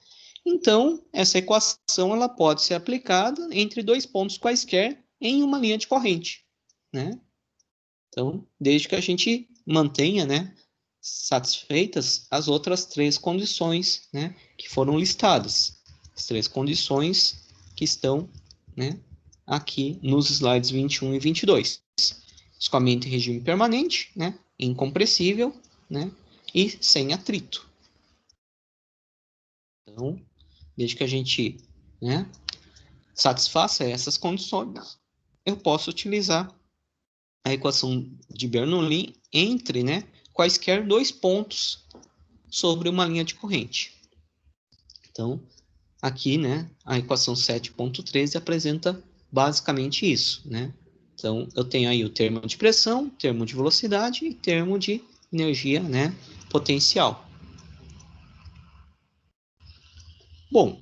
Então, essa equação ela pode ser aplicada entre dois pontos quaisquer em uma linha de corrente, né? Então, desde que a gente mantenha, né, satisfeitas as outras três condições, né, que foram listadas. As três condições que estão, né, aqui nos slides 21 e 22. Escoamento em regime permanente, né, incompressível, né, e sem atrito. Então, desde que a gente, né, satisfaça essas condições, eu posso utilizar a equação de Bernoulli entre, né, quaisquer dois pontos sobre uma linha de corrente. Então, aqui, né, a equação 7.13 apresenta basicamente isso, né? Então, eu tenho aí o termo de pressão, termo de velocidade e termo de energia, né, potencial. Bom,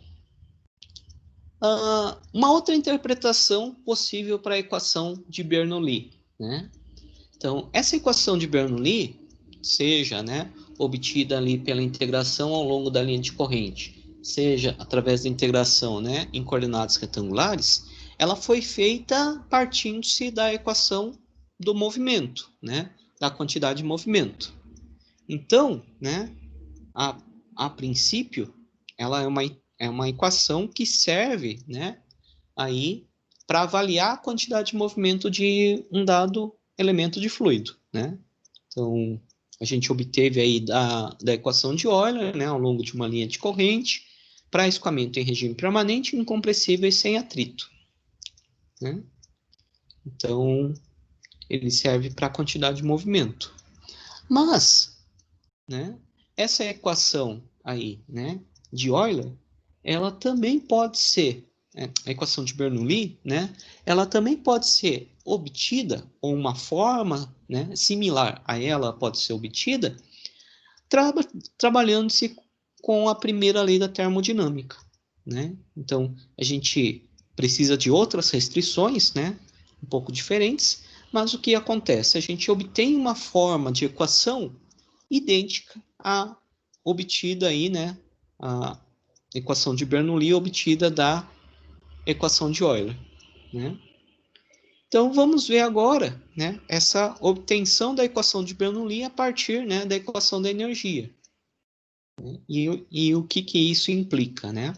uma outra interpretação possível para a equação de Bernoulli, né? Então, essa equação de Bernoulli, seja, né, obtida ali pela integração ao longo da linha de corrente, seja através da integração, né, em coordenadas retangulares, ela foi feita partindo-se da equação do movimento, né? Da quantidade de movimento. Então, né, a princípio, ela é uma equação que serve, né, aí para avaliar a quantidade de movimento de um dado elemento de fluido, né? Então, a gente obteve aí da equação de Euler, né, ao longo de uma linha de corrente, para escoamento em regime permanente, incompressível e sem atrito, né? Então, ele serve para a quantidade de movimento. Mas, né, essa equação aí, né, de Euler, ela também pode ser, a equação de Bernoulli, né, ela também pode ser obtida, ou uma forma, né, similar a ela pode ser obtida, trabalhando-se com a primeira lei da termodinâmica, né? Então, a gente precisa de outras restrições, né, um pouco diferentes, mas o que acontece? A gente obtém uma forma de equação idêntica à obtida aí, né, a equação de Bernoulli obtida da equação de Euler, né? Então vamos ver agora, né, essa obtenção da equação de Bernoulli a partir, né, da equação da energia. E o que isso implica, né?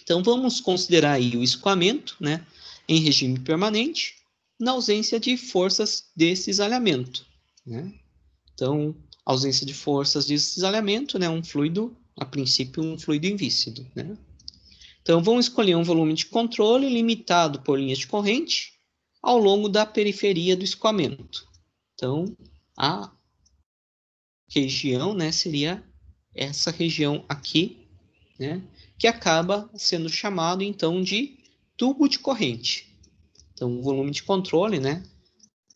Então vamos considerar aí o escoamento, né, em regime permanente, na ausência de forças de cisalhamento, né? Então, ausência de forças de cisalhamento, né, um fluido, a princípio, um fluido invíscido, né? Então, vamos escolher um volume de controle limitado por linhas de corrente ao longo da periferia do escoamento. Então, a região, né, seria essa região aqui, né, que acaba sendo chamado, então, de tubo de corrente. Então, o volume de controle, né,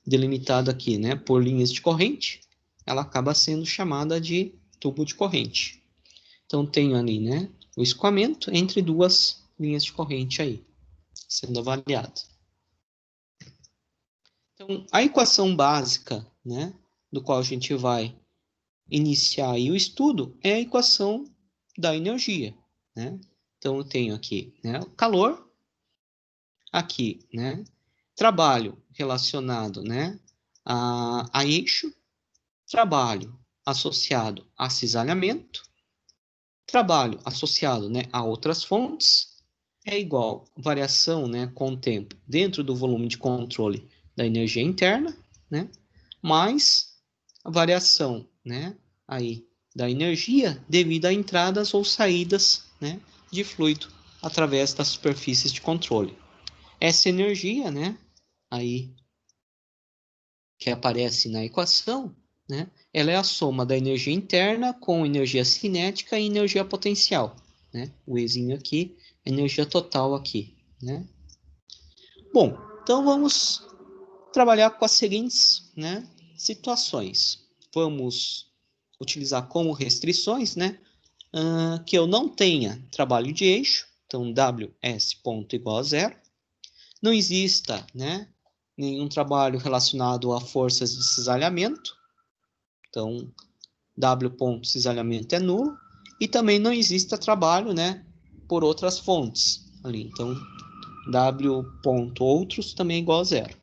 delimitado aqui, né, por linhas de corrente, ela acaba sendo chamada de tubo de corrente. Então, tenho ali, né, o escoamento entre duas linhas de corrente aí, sendo avaliado. Então, a equação básica, né, do qual a gente vai iniciar aí o estudo é a equação da energia, né? Então, eu tenho aqui, né, o calor, aqui, né, trabalho relacionado, né, a eixo, trabalho associado a cisalhamento, trabalho associado, né, a outras fontes, é igual variação, né, com o tempo dentro do volume de controle da energia interna, né, mais a variação, né, aí da energia devido a entradas ou saídas, né, de fluido através das superfícies de controle. Essa energia, né, aí que aparece na equação, né, ela é a soma da energia interna com energia cinética e energia potencial, né? O Ezinho aqui, energia total aqui, né? Bom, então vamos trabalhar com as seguintes, né, situações. Vamos utilizar como restrições, né, que eu não tenha trabalho de eixo, então WS ponto igual a zero, não exista, né, nenhum trabalho relacionado a forças de cisalhamento, então W ponto cisalhamento é nulo, e também não exista trabalho, né, por outras fontes ali, então W ponto outros também é igual a zero.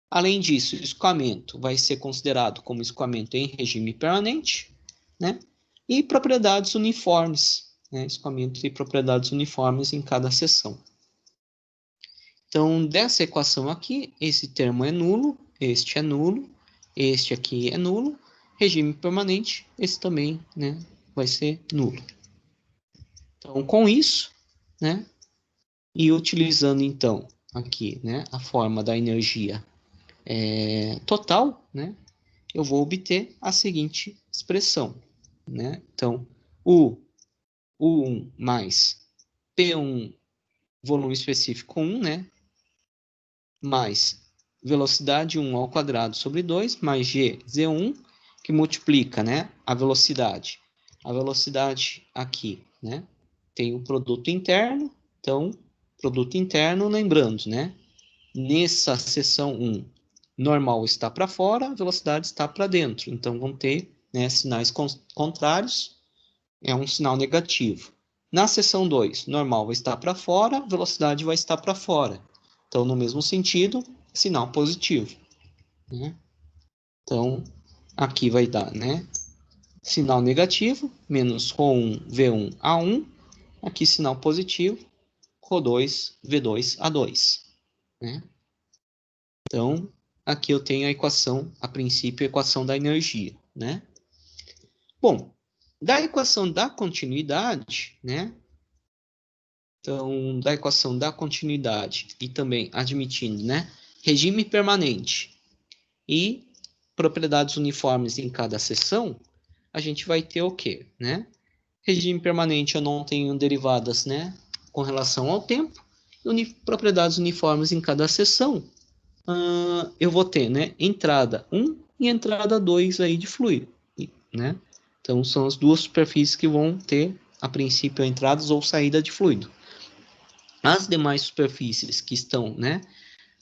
Além disso, o escoamento vai ser considerado como escoamento em regime permanente, né? E propriedades uniformes, né? Escoamento e propriedades uniformes em cada seção. Então, dessa equação aqui, esse termo é nulo, este aqui é nulo, regime permanente, esse também, né, vai ser nulo. Então, com isso, né, e utilizando então aqui, né, a forma da energia total, né, eu vou obter a seguinte expressão, né? Então, o U1 mais P1 volume específico 1, né, mais velocidade 1 ao quadrado sobre 2, mais G, Z1, que multiplica, né, a velocidade. A velocidade aqui, né, tem o produto interno, então, produto interno, lembrando, né, nessa seção 1, normal está para fora, velocidade está para dentro. Então, vão ter, né, sinais contrários, é um sinal negativo. Na seção 2, normal vai estar para fora, velocidade vai estar para fora. Então, no mesmo sentido, sinal positivo. né? Então, aqui vai dar, né? Sinal negativo, menos Rho1, V1, A1. Aqui, sinal positivo, Rho2, V2, A2. Né? Então, aqui eu tenho a equação, a princípio, a equação da energia. Né? Bom, da equação da continuidade, né? Então, da equação da continuidade e também admitindo, né? Regime permanente e propriedades uniformes em cada seção, a gente vai ter o quê, né? Regime permanente eu não tenho derivadas, né, com relação ao tempo. Propriedades uniformes em cada seção, eu vou ter, né, entrada 1 e entrada 2 aí de fluido, né? Então são as duas superfícies que vão ter, a princípio, entradas ou saída de fluido. As demais superfícies que estão, né,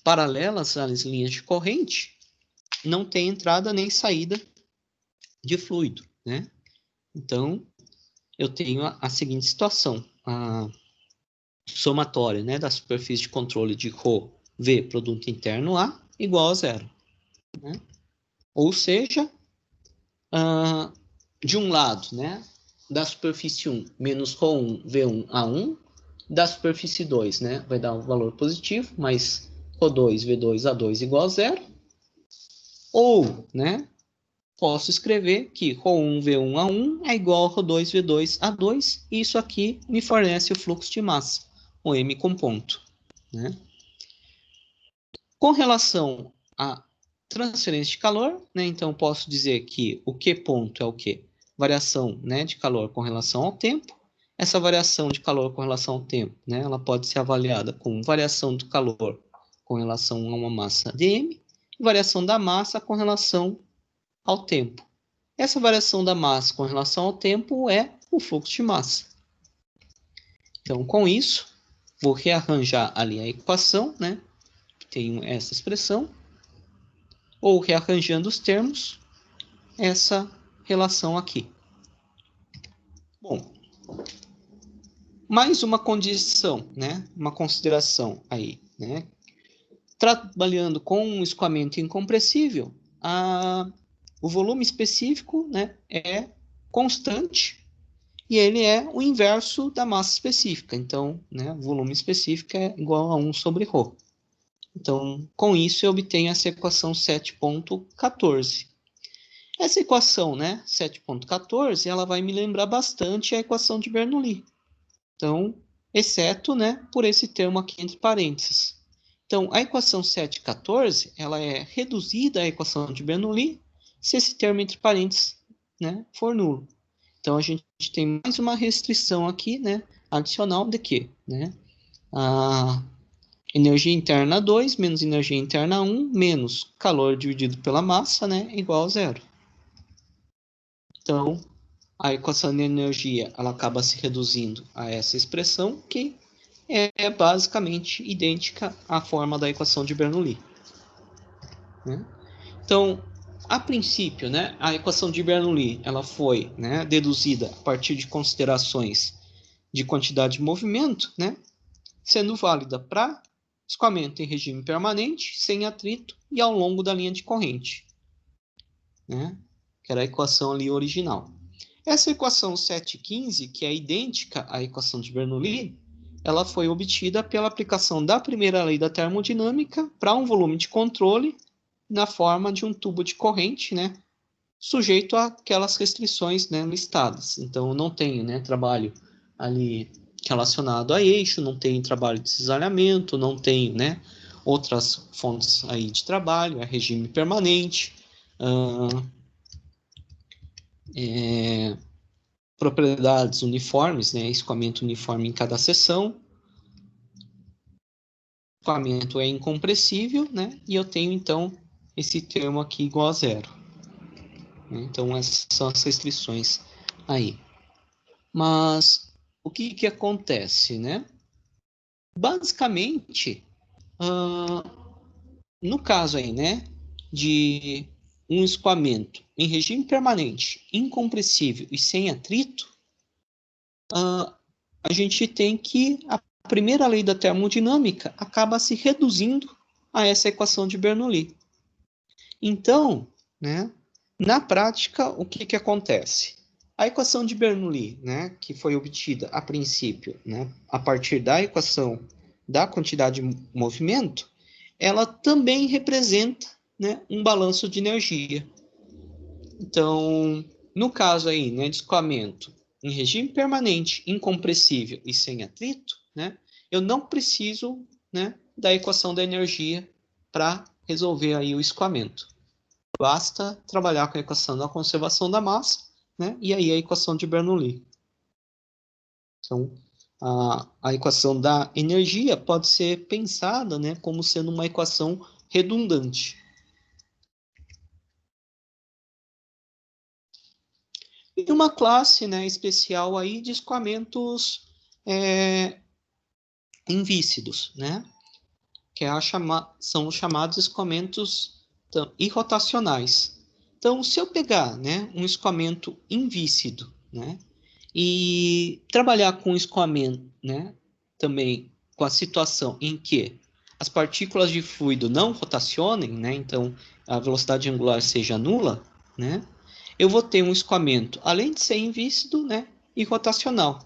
paralelas às linhas de corrente, não tem entrada nem saída de fluido, né? Então, eu tenho a seguinte situação, a somatória, né, da superfície de controle de Rho V produto interno A igual a zero. Né? Ou seja, de um lado, né, da superfície 1 menos Rho1 V1 A1, da superfície 2, né, vai dar um valor positivo, mas Rho2 V2 A2 igual a zero. Ou, né, posso escrever que Rho1 V1 A1 é igual a Rho2 V2 A2, e isso aqui me fornece o fluxo de massa, o M com ponto. Né? Com relação à transferência de calor, né, então posso dizer que o Q ponto é o quê? Variação, né, de calor com relação ao tempo. Essa variação de calor com relação ao tempo, né, ela pode ser avaliada como variação do calor com relação a uma massa dm e variação da massa com relação ao tempo. Essa variação da massa com relação ao tempo é o fluxo de massa. Então, com isso, vou rearranjar ali a equação, né? Tenho essa expressão, ou rearranjando os termos, essa relação aqui. Bom, mais uma condição, né? Uma consideração aí, né? Trabalhando com um escoamento incompressível, o volume específico, né, é constante e ele é o inverso da massa específica. Então, né, o volume específico é igual a 1 sobre ρ. Então, com isso, eu obtenho essa equação 7.14. Essa equação, né, 7.14, ela vai me lembrar bastante a equação de Bernoulli. Então, exceto, né, por esse termo aqui entre parênteses. Então, a equação 7.14, ela é reduzida à equação de Bernoulli se esse termo entre parênteses, né, for nulo. Então, a gente tem mais uma restrição aqui, né, adicional de que, né, a energia interna 2 menos energia interna 1 menos calor dividido pela massa, né, igual a zero. Então, a equação de energia ela acaba se reduzindo a essa expressão, que é basicamente idêntica à forma da equação de Bernoulli. Né? Então, a princípio, né, a equação de Bernoulli ela foi, né, deduzida a partir de considerações de quantidade de movimento, né, sendo válida para escoamento em regime permanente, sem atrito e ao longo da linha de corrente. Né, que era a equação ali original. Essa equação 7.15, que é idêntica à equação de Bernoulli, ela foi obtida pela aplicação da primeira lei da termodinâmica para um volume de controle na forma de um tubo de corrente, né, sujeito àquelas restrições, né, listadas. Então, eu não tenho, né, trabalho ali relacionado a eixo, não tenho trabalho de cisalhamento, não tenho, né, outras fontes aí de trabalho, é regime permanente, propriedades uniformes, né, escoamento uniforme em cada seção, o escoamento é incompressível, né, e eu tenho, então, esse termo aqui igual a zero. Então, essas são as restrições aí. Mas, o que acontece, né? Basicamente, no caso aí, né, de um escoamento em regime permanente, incompressível e sem atrito, a gente tem que a primeira lei da termodinâmica acaba se reduzindo a essa equação de Bernoulli. Então, né, na prática, o que acontece? A equação de Bernoulli, né, que foi obtida a princípio, né, a partir da equação da quantidade de movimento, ela também representa, né, um balanço de energia. Então, no caso aí, né, de escoamento em regime permanente, incompressível e sem atrito, né, eu não preciso, né, da equação da energia para resolver aí o escoamento. Basta trabalhar com a equação da conservação da massa, né, e aí a equação de Bernoulli. Então, a equação da energia pode ser pensada, né, como sendo uma equação redundante. E uma classe, né, especial aí de escoamentos invícidos, né, que são os chamados escoamentos irrotacionais. Então, se eu pegar, né, um escoamento invícido, né, e trabalhar com o escoamento, né, também com a situação em que as partículas de fluido não rotacionem, né, então a velocidade angular seja nula, né, eu vou ter um escoamento, além de ser invícido, né, e rotacional.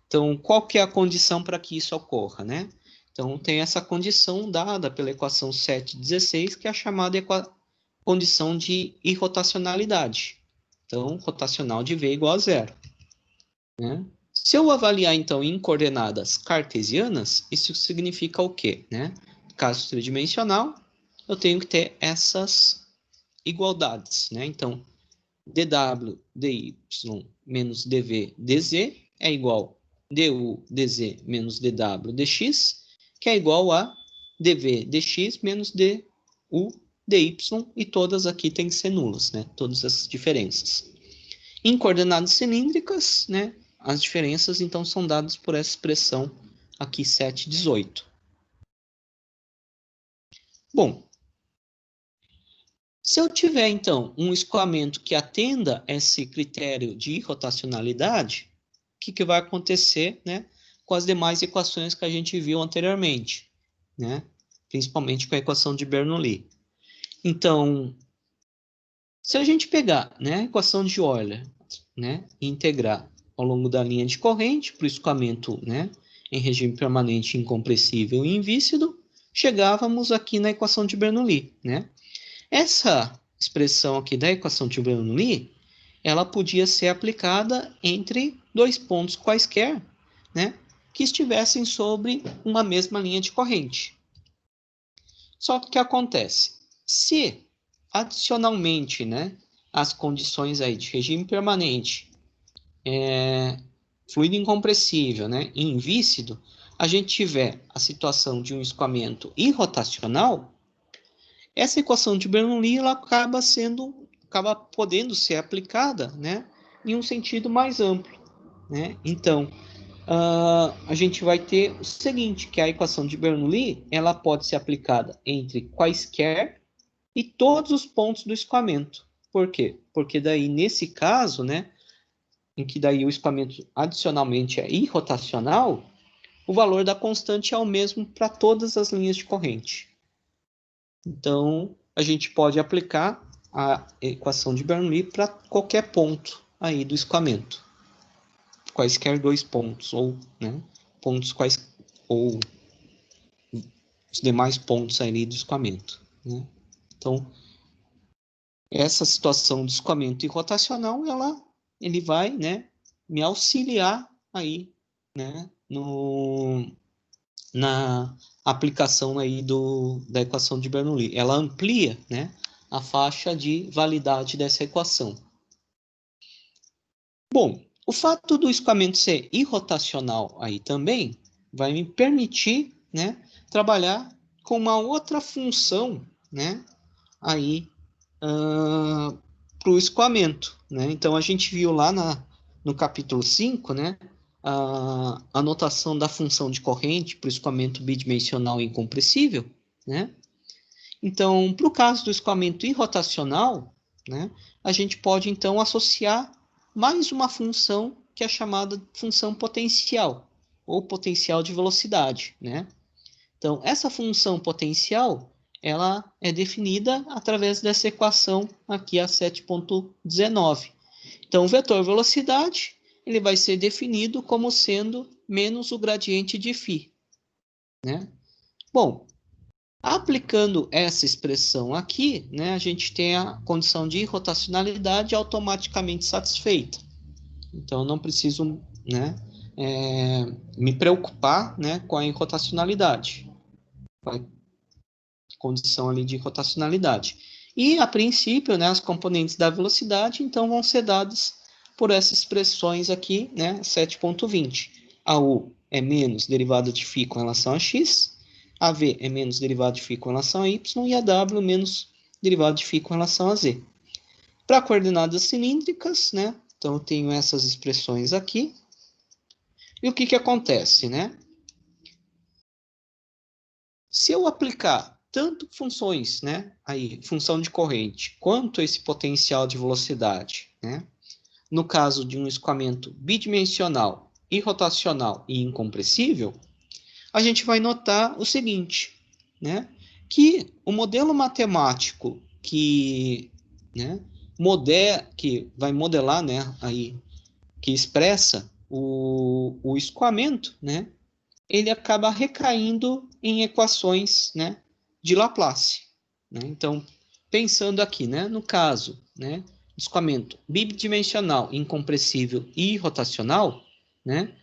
Então, qual que é a condição para que isso ocorra, né? Então, tem essa condição dada pela equação 7.16, que é a chamada condição de irrotacionalidade. Então, rotacional de V igual a zero. Né? Se eu avaliar, então, em coordenadas cartesianas, isso significa o quê? Né? No caso tridimensional, eu tenho que ter essas igualdades. Né? Então, dw dy menos dv dz é igual a du dz menos dw dx, que é igual a dv dx menos du dy, e todas aqui têm que ser nulas, né? Todas essas diferenças. Em coordenadas cilíndricas, né, as diferenças então são dadas por essa expressão aqui 7,18. Bom, se eu tiver então um escoamento que atenda esse critério de rotacionalidade, o que vai acontecer, né, com as demais equações que a gente viu anteriormente, né, principalmente com a equação de Bernoulli. Então, se a gente pegar, né, a equação de Euler, né, e integrar ao longo da linha de corrente para o escoamento, né, em regime permanente, incompressível e invícido, chegávamos aqui na equação de Bernoulli, né? Essa expressão aqui da equação de Bernoulli, ela podia ser aplicada entre dois pontos quaisquer, né, que estivessem sobre uma mesma linha de corrente. Só que o que acontece? Se adicionalmente, né, as condições aí de regime permanente, fluido incompressível, né, e invícido, a gente tiver a situação de um escoamento irrotacional, essa equação de Bernoulli ela acaba podendo ser aplicada, né, em um sentido mais amplo, né? Então, a gente vai ter o seguinte, que a equação de Bernoulli ela pode ser aplicada entre quaisquer e todos os pontos do escoamento. Por quê? Porque daí, nesse caso, né, em que daí o escoamento adicionalmente é irrotacional, o valor da constante é o mesmo para todas as linhas de corrente. Então, a gente pode aplicar a equação de Bernoulli para qualquer ponto aí do escoamento. Quaisquer dois pontos, ou, né, pontos quais, ou os demais pontos aí do escoamento. Né? Então, essa situação de escoamento irrotacional, ele vai, né, me auxiliar aí, né, na aplicação aí da equação de Bernoulli. Ela amplia, né, a faixa de validade dessa equação. Bom, o fato do escoamento ser irrotacional aí também vai me permitir, né, trabalhar com uma outra função, né, aí para o escoamento, né? Então a gente viu lá no capítulo 5, né, a notação da função de corrente para o escoamento bidimensional incompressível, né? Então, para o caso do escoamento irrotacional, né, a gente pode então associar mais uma função que é chamada função potencial ou potencial de velocidade, né? Então, essa função potencial ela é definida através dessa equação aqui, a 7.19. Então, o vetor velocidade, ele vai ser definido como sendo menos o gradiente de φ, né? Bom, aplicando essa expressão aqui, né, a gente tem a condição de rotacionalidade automaticamente satisfeita. Então, eu não preciso, né, me preocupar, né, com a rotacionalidade. A condição ali de rotacionalidade. E, a princípio, né, as componentes da velocidade, então, vão ser dadas por essas expressões aqui, né, 7.20. A U é menos derivada de φ com relação a x, a V é menos derivada de φ com relação a y, e a W menos derivada de φ com relação a z. Para coordenadas cilíndricas, né, então eu tenho essas expressões aqui. E o que que acontece, né? Se eu aplicar tanto funções, né, aí, função de corrente, quanto esse potencial de velocidade, né, no caso de um escoamento bidimensional, irrotacional e incompressível, a gente vai notar o seguinte, né, que o modelo matemático que, né, que vai modelar, né, aí, que expressa o escoamento, né, ele acaba recaindo em equações, né, de Laplace, né? Então, pensando aqui, né, no caso, né, escoamento bidimensional, incompressível e rotacional, né,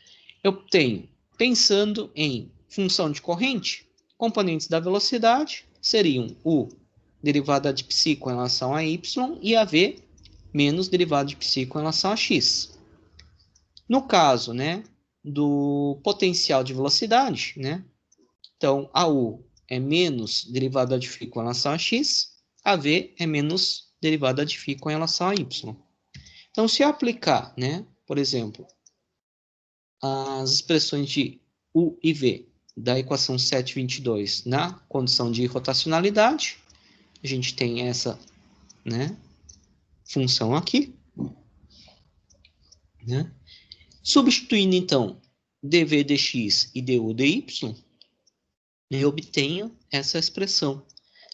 eu tenho, pensando em função de corrente, componentes da velocidade seriam o derivada de π com relação a y e a v menos derivada de π com relação a x. No caso, né, do potencial de velocidade, né, então a U é menos derivada de φ com relação a x, a V é menos derivada de φ com relação a y. Então, se eu aplicar, né, por exemplo, as expressões de U e V da equação 722 na condição de rotacionalidade, a gente tem essa, né, função aqui, né? Substituindo, então, dv dx e du dy, eu obtenho essa expressão.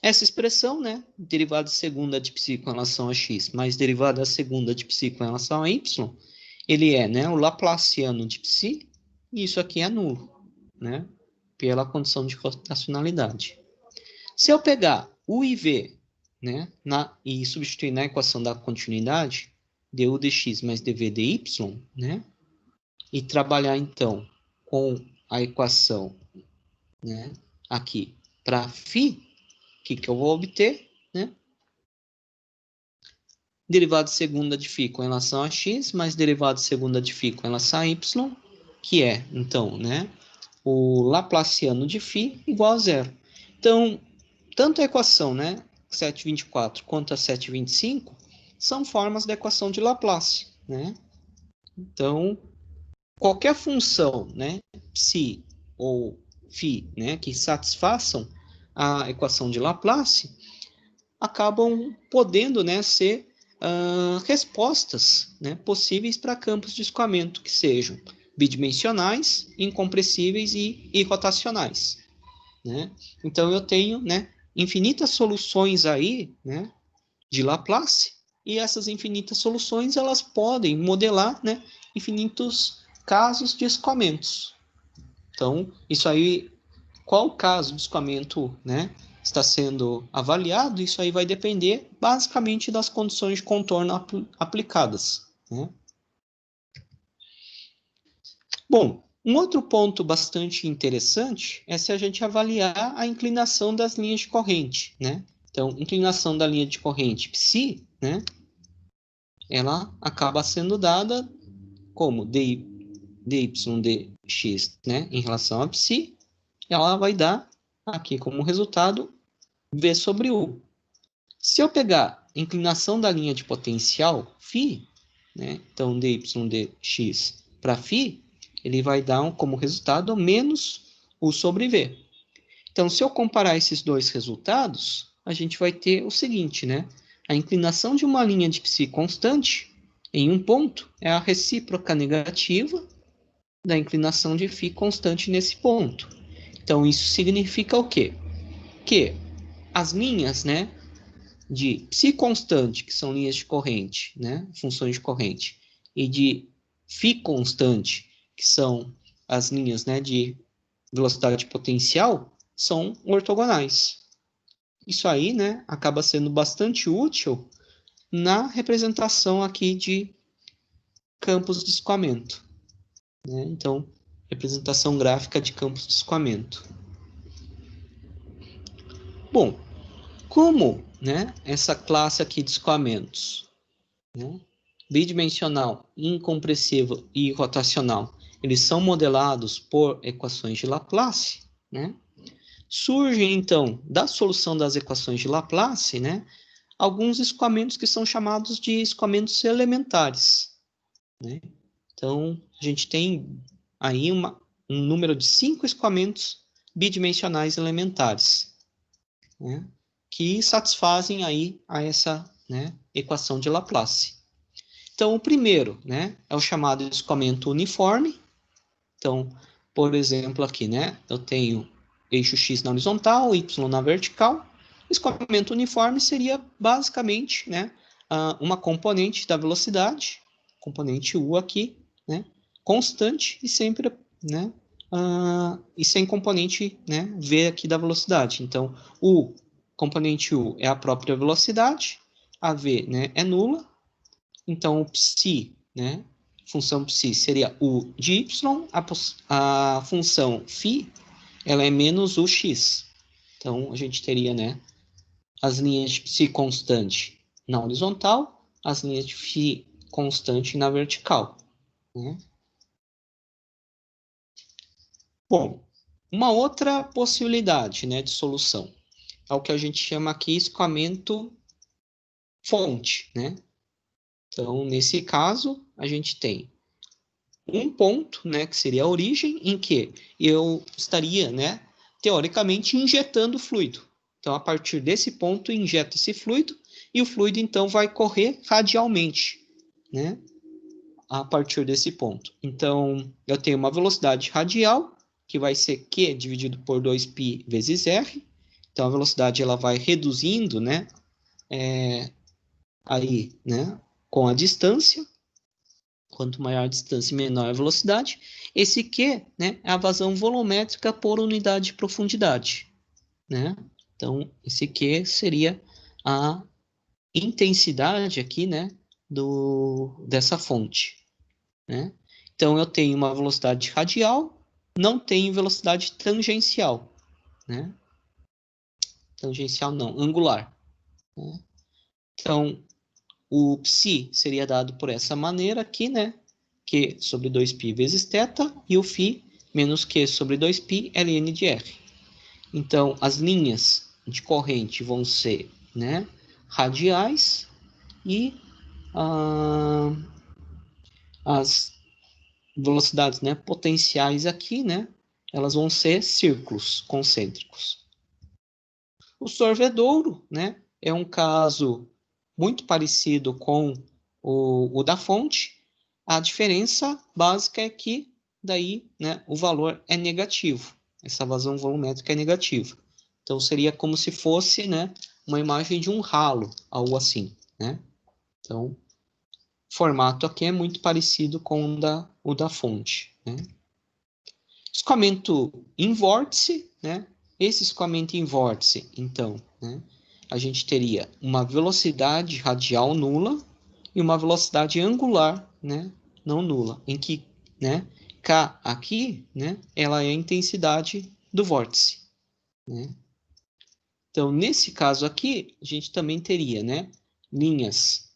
Essa expressão, né, derivada segunda de π com relação a x, mais derivada segunda de π com relação a y, ele é, né, o laplaciano de π, e isso aqui é nulo, né, pela condição de rotacionalidade. Se eu pegar u e v, né, e substituir na equação da continuidade, du dx mais dv dy, né, e trabalhar, então, com a equação, né, aqui para φ, o que eu vou obter, né? Derivada segunda de φ com relação a x, mais derivada segunda de φ com relação a y, que é, então, né, o laplaciano de φ igual a zero. Então, tanto a equação, né, 724 quanto a 725 são formas da equação de Laplace, né? Então, qualquer função, né, psi ou φ, né, que satisfaçam a equação de Laplace, acabam podendo, né, ser respostas, né, possíveis para campos de escoamento que sejam bidimensionais, incompressíveis e irrotacionais, né? Então, eu tenho, né, infinitas soluções aí, né, de Laplace, e essas infinitas soluções elas podem modelar, né, infinitos casos de escoamentos. Então, isso aí, qual caso de escoamento, né, está sendo avaliado, isso aí vai depender basicamente das condições de contorno aplicadas, né? Bom, um outro ponto bastante interessante é se a gente avaliar a inclinação das linhas de corrente, né? Então, inclinação da linha de corrente psi, né, ela acaba sendo dada como dy dx, né, em relação a psi, ela vai dar aqui como resultado V sobre U. Se eu pegar a inclinação da linha de potencial φ, né, então dy dx para φ, ele vai dar como resultado menos U sobre V. Então, se eu comparar esses dois resultados, a gente vai ter o seguinte, né? A inclinação de uma linha de psi constante em um ponto é a recíproca negativa da inclinação de φ constante nesse ponto. Então, isso significa o quê? Que as linhas, né, de psi constante, que são linhas de corrente, né, funções de corrente, e de φ constante, que são as linhas, né, de velocidade potencial, são ortogonais. Isso aí, né, acaba sendo bastante útil na representação aqui de campos de escoamento, né? Então, representação gráfica de campos de escoamento. Bom, como, né, essa classe aqui de escoamentos, né, bidimensional, incompressivo e rotacional, eles são modelados por equações de Laplace, né? Surgem, então, da solução das equações de Laplace, né, alguns escoamentos que são chamados de escoamentos elementares, né? Então, a gente tem aí um número de 5 escoamentos bidimensionais elementares, né, que satisfazem aí a essa, né, equação de Laplace. Então, o primeiro, né, é o chamado escoamento uniforme. Então, por exemplo, aqui, né, eu tenho eixo x na horizontal, y na vertical. Escoamento uniforme seria basicamente, né, uma componente da velocidade, componente u aqui, né, constante e sempre, né, e sem componente, né, v aqui da velocidade. Então, o componente u é a própria velocidade, a v, né, é nula. Então, o psi, né, função psi seria u de y, a função φ, ela é menos u x. Então, a gente teria, né, as linhas de psi constante na horizontal, as linhas de φ constante na vertical, né? Bom, uma outra possibilidade, né, de solução é o que a gente chama aqui escoamento fonte, né? Então, nesse caso, a gente tem um ponto, né, que seria a origem, em que eu estaria, né, teoricamente, injetando fluido. Então, a partir desse ponto, injeta esse fluido, e o fluido, então, vai correr radialmente, né, a partir desse ponto. Então, eu tenho uma velocidade radial, que vai ser Q dividido por 2π vezes R. Então, a velocidade ela vai reduzindo, né, aí, né, com a distância. Quanto maior a distância, menor a velocidade. Esse Q, né, é a vazão volumétrica por unidade de profundidade, né? Então, esse Q seria a intensidade aqui, né, dessa fonte, né? Então, eu tenho uma velocidade radial, não tenho velocidade tangencial, né? Tangencial não, angular, né? Então, o psi seria dado por essa maneira aqui, né? Q sobre 2π vezes θ, e o φ menos Q sobre 2π ln de R. Então, as linhas de corrente vão ser, né, radiais, e as velocidades, né, potenciais aqui, né, elas vão ser círculos concêntricos. O sorvedouro, né, é um caso muito parecido com o da fonte. A diferença básica é que daí, né, o valor é negativo. Essa vazão volumétrica é negativa. Então, seria como se fosse, né, uma imagem de um ralo, algo assim, né? Então, o formato aqui é muito parecido com o da fonte, né? Escoamento em vórtice, né? Esse escoamento em vórtice, então, né, a gente teria uma velocidade radial nula e uma velocidade angular, né, não nula, em que, né, K aqui, né, ela é a intensidade do vórtice, né? Então, nesse caso aqui, a gente também teria, né, linhas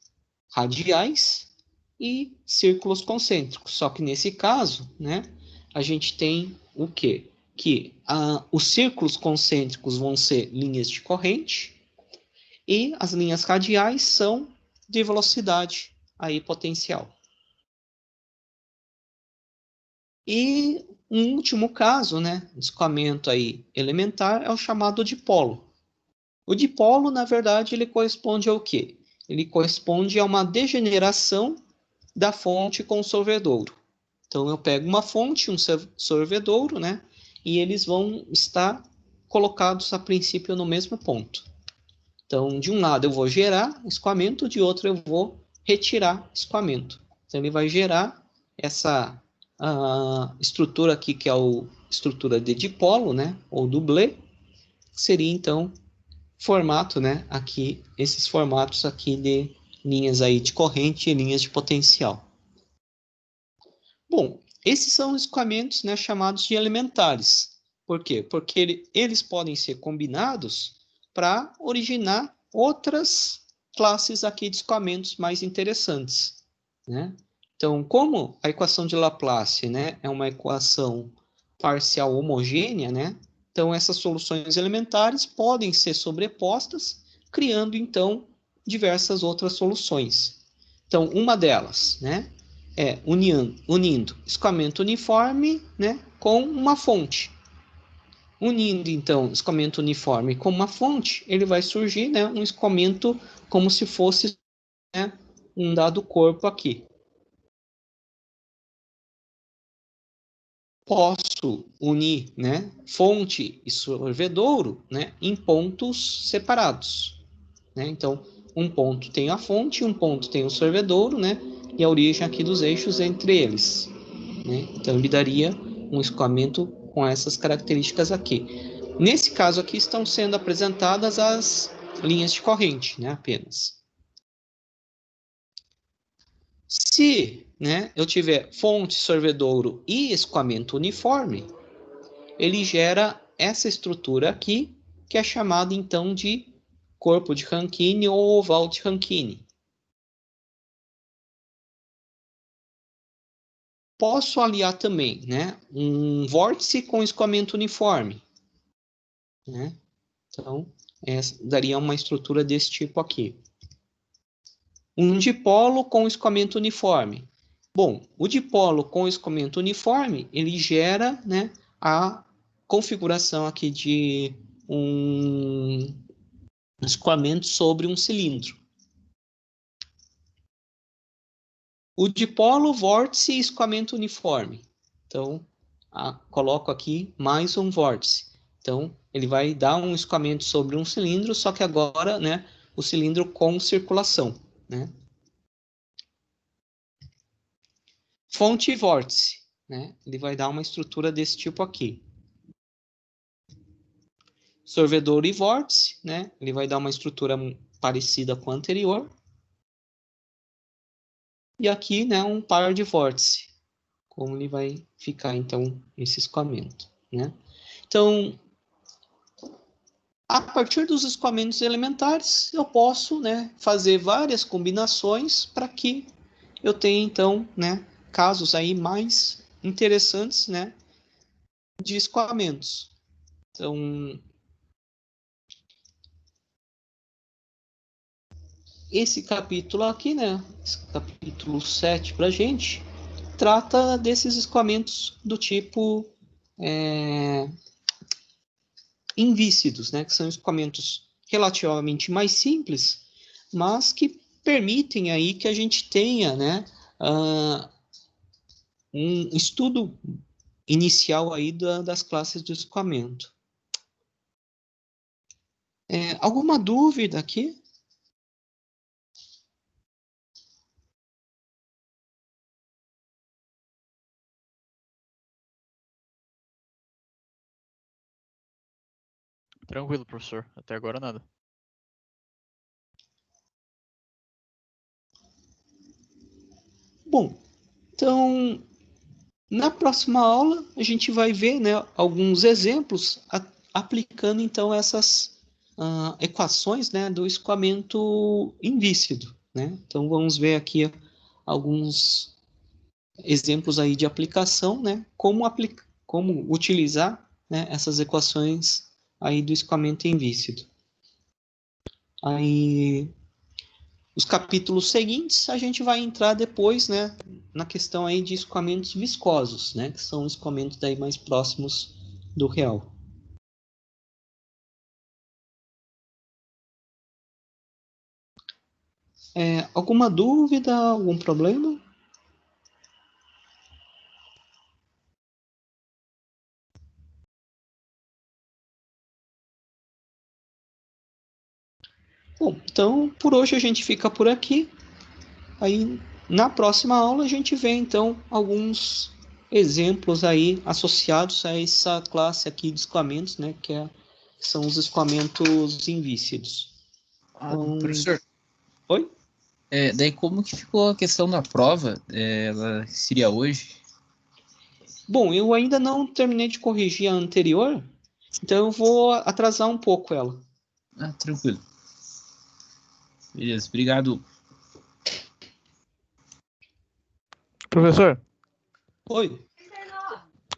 radiais e círculos concêntricos. Só que nesse caso, né, a gente tem o quê? Que os círculos concêntricos vão ser linhas de corrente e as linhas radiais são de velocidade aí potencial. E um último caso, né, de escoamento aí elementar é o chamado dipolo. O dipolo, na verdade, ele corresponde ao quê? Ele corresponde a uma degeneração da fonte com o sorvedouro. Então, eu pego uma fonte, um sorvedouro, né, e eles vão estar colocados a princípio no mesmo ponto. Então, de um lado eu vou gerar escoamento, de outro eu vou retirar escoamento. Então, ele vai gerar essa estrutura aqui, que é a estrutura de dipolo, né, ou dublê, que seria, então, formato, né, aqui, esses formatos aqui de linhas aí de corrente e linhas de potencial. Bom, esses são os escoamentos, né, chamados de elementares. Por quê? Porque eles podem ser combinados para originar outras classes aqui de escoamentos mais interessantes, né? Então, como a equação de Laplace, né, é uma equação parcial homogênea, né? Então, essas soluções elementares podem ser sobrepostas, criando, então, diversas outras soluções. Então, uma delas, né, é unindo escoamento uniforme, né, com uma fonte. Unindo, então, escoamento uniforme com uma fonte, ele vai surgir, né, um escoamento como se fosse, né, um dado corpo aqui. Posso unir, né, fonte e sorvedouro, né, em pontos separados, né? Então, um ponto tem a fonte, um ponto tem o sorvedouro, né, e a origem aqui dos eixos entre eles, né? Então, ele daria um escoamento com essas características aqui. Nesse caso aqui, estão sendo apresentadas as linhas de corrente, né, apenas. Se, né, eu tiver fonte, sorvedouro e escoamento uniforme, ele gera essa estrutura aqui, que é chamada, então, de corpo de Rankine ou oval de Rankine. Posso aliar também, né, um vórtice com escoamento uniforme, né? Então, daria uma estrutura desse tipo aqui. Um dipolo com escoamento uniforme. Bom, o dipolo com escoamento uniforme, ele gera, né, a configuração aqui de um escoamento sobre um cilindro. O dipolo, vórtice e escoamento uniforme. Então, coloco aqui mais um vórtice. Então, ele vai dar um escoamento sobre um cilindro, só que agora, né, o cilindro com circulação, né? Fonte e vórtice, né? Ele vai dar uma estrutura desse tipo aqui. Sorvedor e vórtice, né? Ele vai dar uma estrutura parecida com a anterior. E aqui, né, um par de vórtice. Como ele vai ficar, então, esse escoamento, né? Então, a partir dos escoamentos elementares, eu posso, né, fazer várias combinações para que eu tenha, então, né, casos aí mais interessantes, né, de escoamentos. Então, esse capítulo aqui, né, esse capítulo 7 para a gente, trata desses escoamentos do tipo invícidos, né, que são escoamentos relativamente mais simples, mas que permitem aí que a gente tenha, né, um estudo inicial aí das classes do escoamento. Alguma dúvida aqui? Tranquilo, professor. Até agora nada. Bom, então, na próxima aula, a gente vai ver, né, alguns exemplos aplicando, então, essas equações, né, do escoamento invícido, né? Então, vamos ver aqui alguns exemplos aí de aplicação, né? Como utilizar, né, essas equações aí do escoamento invícido. Aí, os capítulos seguintes, a gente vai entrar depois, né, na questão aí de escoamentos viscosos, né, que são os escoamentos daí mais próximos do real. Alguma dúvida, algum problema? Bom, então por hoje a gente fica por aqui. Aí na próxima aula a gente vê então alguns exemplos aí associados a essa classe aqui de escoamentos, né, que são os escoamentos invícidos. Então, Professor, oi? daí como que ficou a questão da prova? Ela seria hoje? Bom, eu ainda não terminei de corrigir a anterior, então eu vou atrasar um pouco ela. Ah, tranquilo. Beleza, obrigado. Professor, Oi?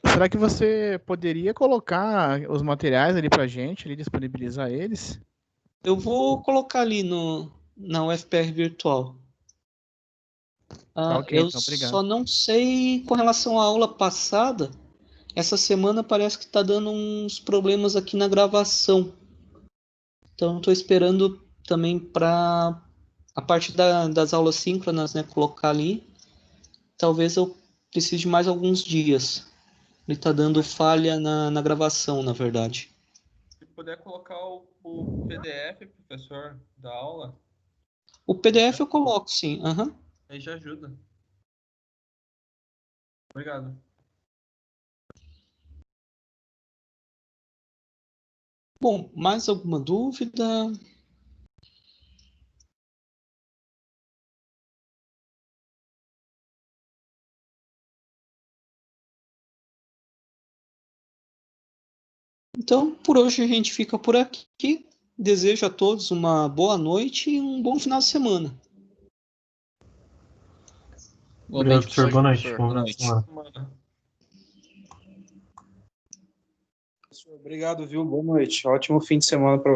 será que você poderia colocar os materiais ali pra gente, ali, disponibilizar eles? Eu vou colocar ali na UFPR virtual. Tá ok, Eu então, só obrigado. não sei com relação à aula passada. Essa semana parece que está dando uns problemas aqui na gravação. Então, estou esperando também para a parte das aulas síncronas, né, colocar ali. Talvez eu precise de mais alguns dias. Ele está dando falha na gravação, na verdade. Se puder colocar o PDF, professor, da aula, O PDF eu coloco, sim. Aham. aí já ajuda. Obrigado. Bom, mais alguma dúvida? Então, por hoje a gente fica por aqui. Desejo a todos uma boa noite e um bom final de semana. Boa Obrigado, noite, professor. Boa noite. professor. Boa Boa noite. semana. Mano. Obrigado, viu? Boa noite. Ótimo fim de semana para